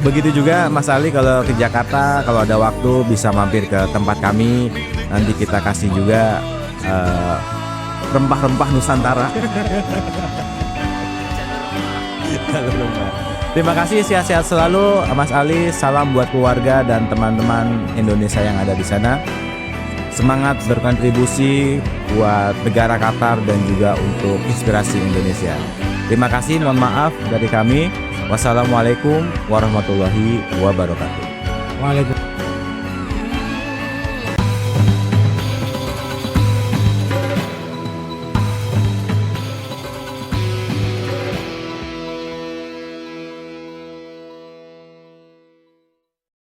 Begitu juga Mas Ali kalau ke Jakarta, kalau ada waktu bisa mampir ke tempat kami. Nanti kita kasih juga rempah-rempah Nusantara. Terima kasih, sehat-sehat selalu Mas Ali. Salam buat keluarga dan teman-teman Indonesia yang ada di sana. Semangat berkontribusi buat negara Qatar dan juga untuk inspirasi Indonesia. Terima kasih, mohon maaf dari kami. Wassalamualaikum warahmatullahi wabarakatuh. Waalaikumsalam.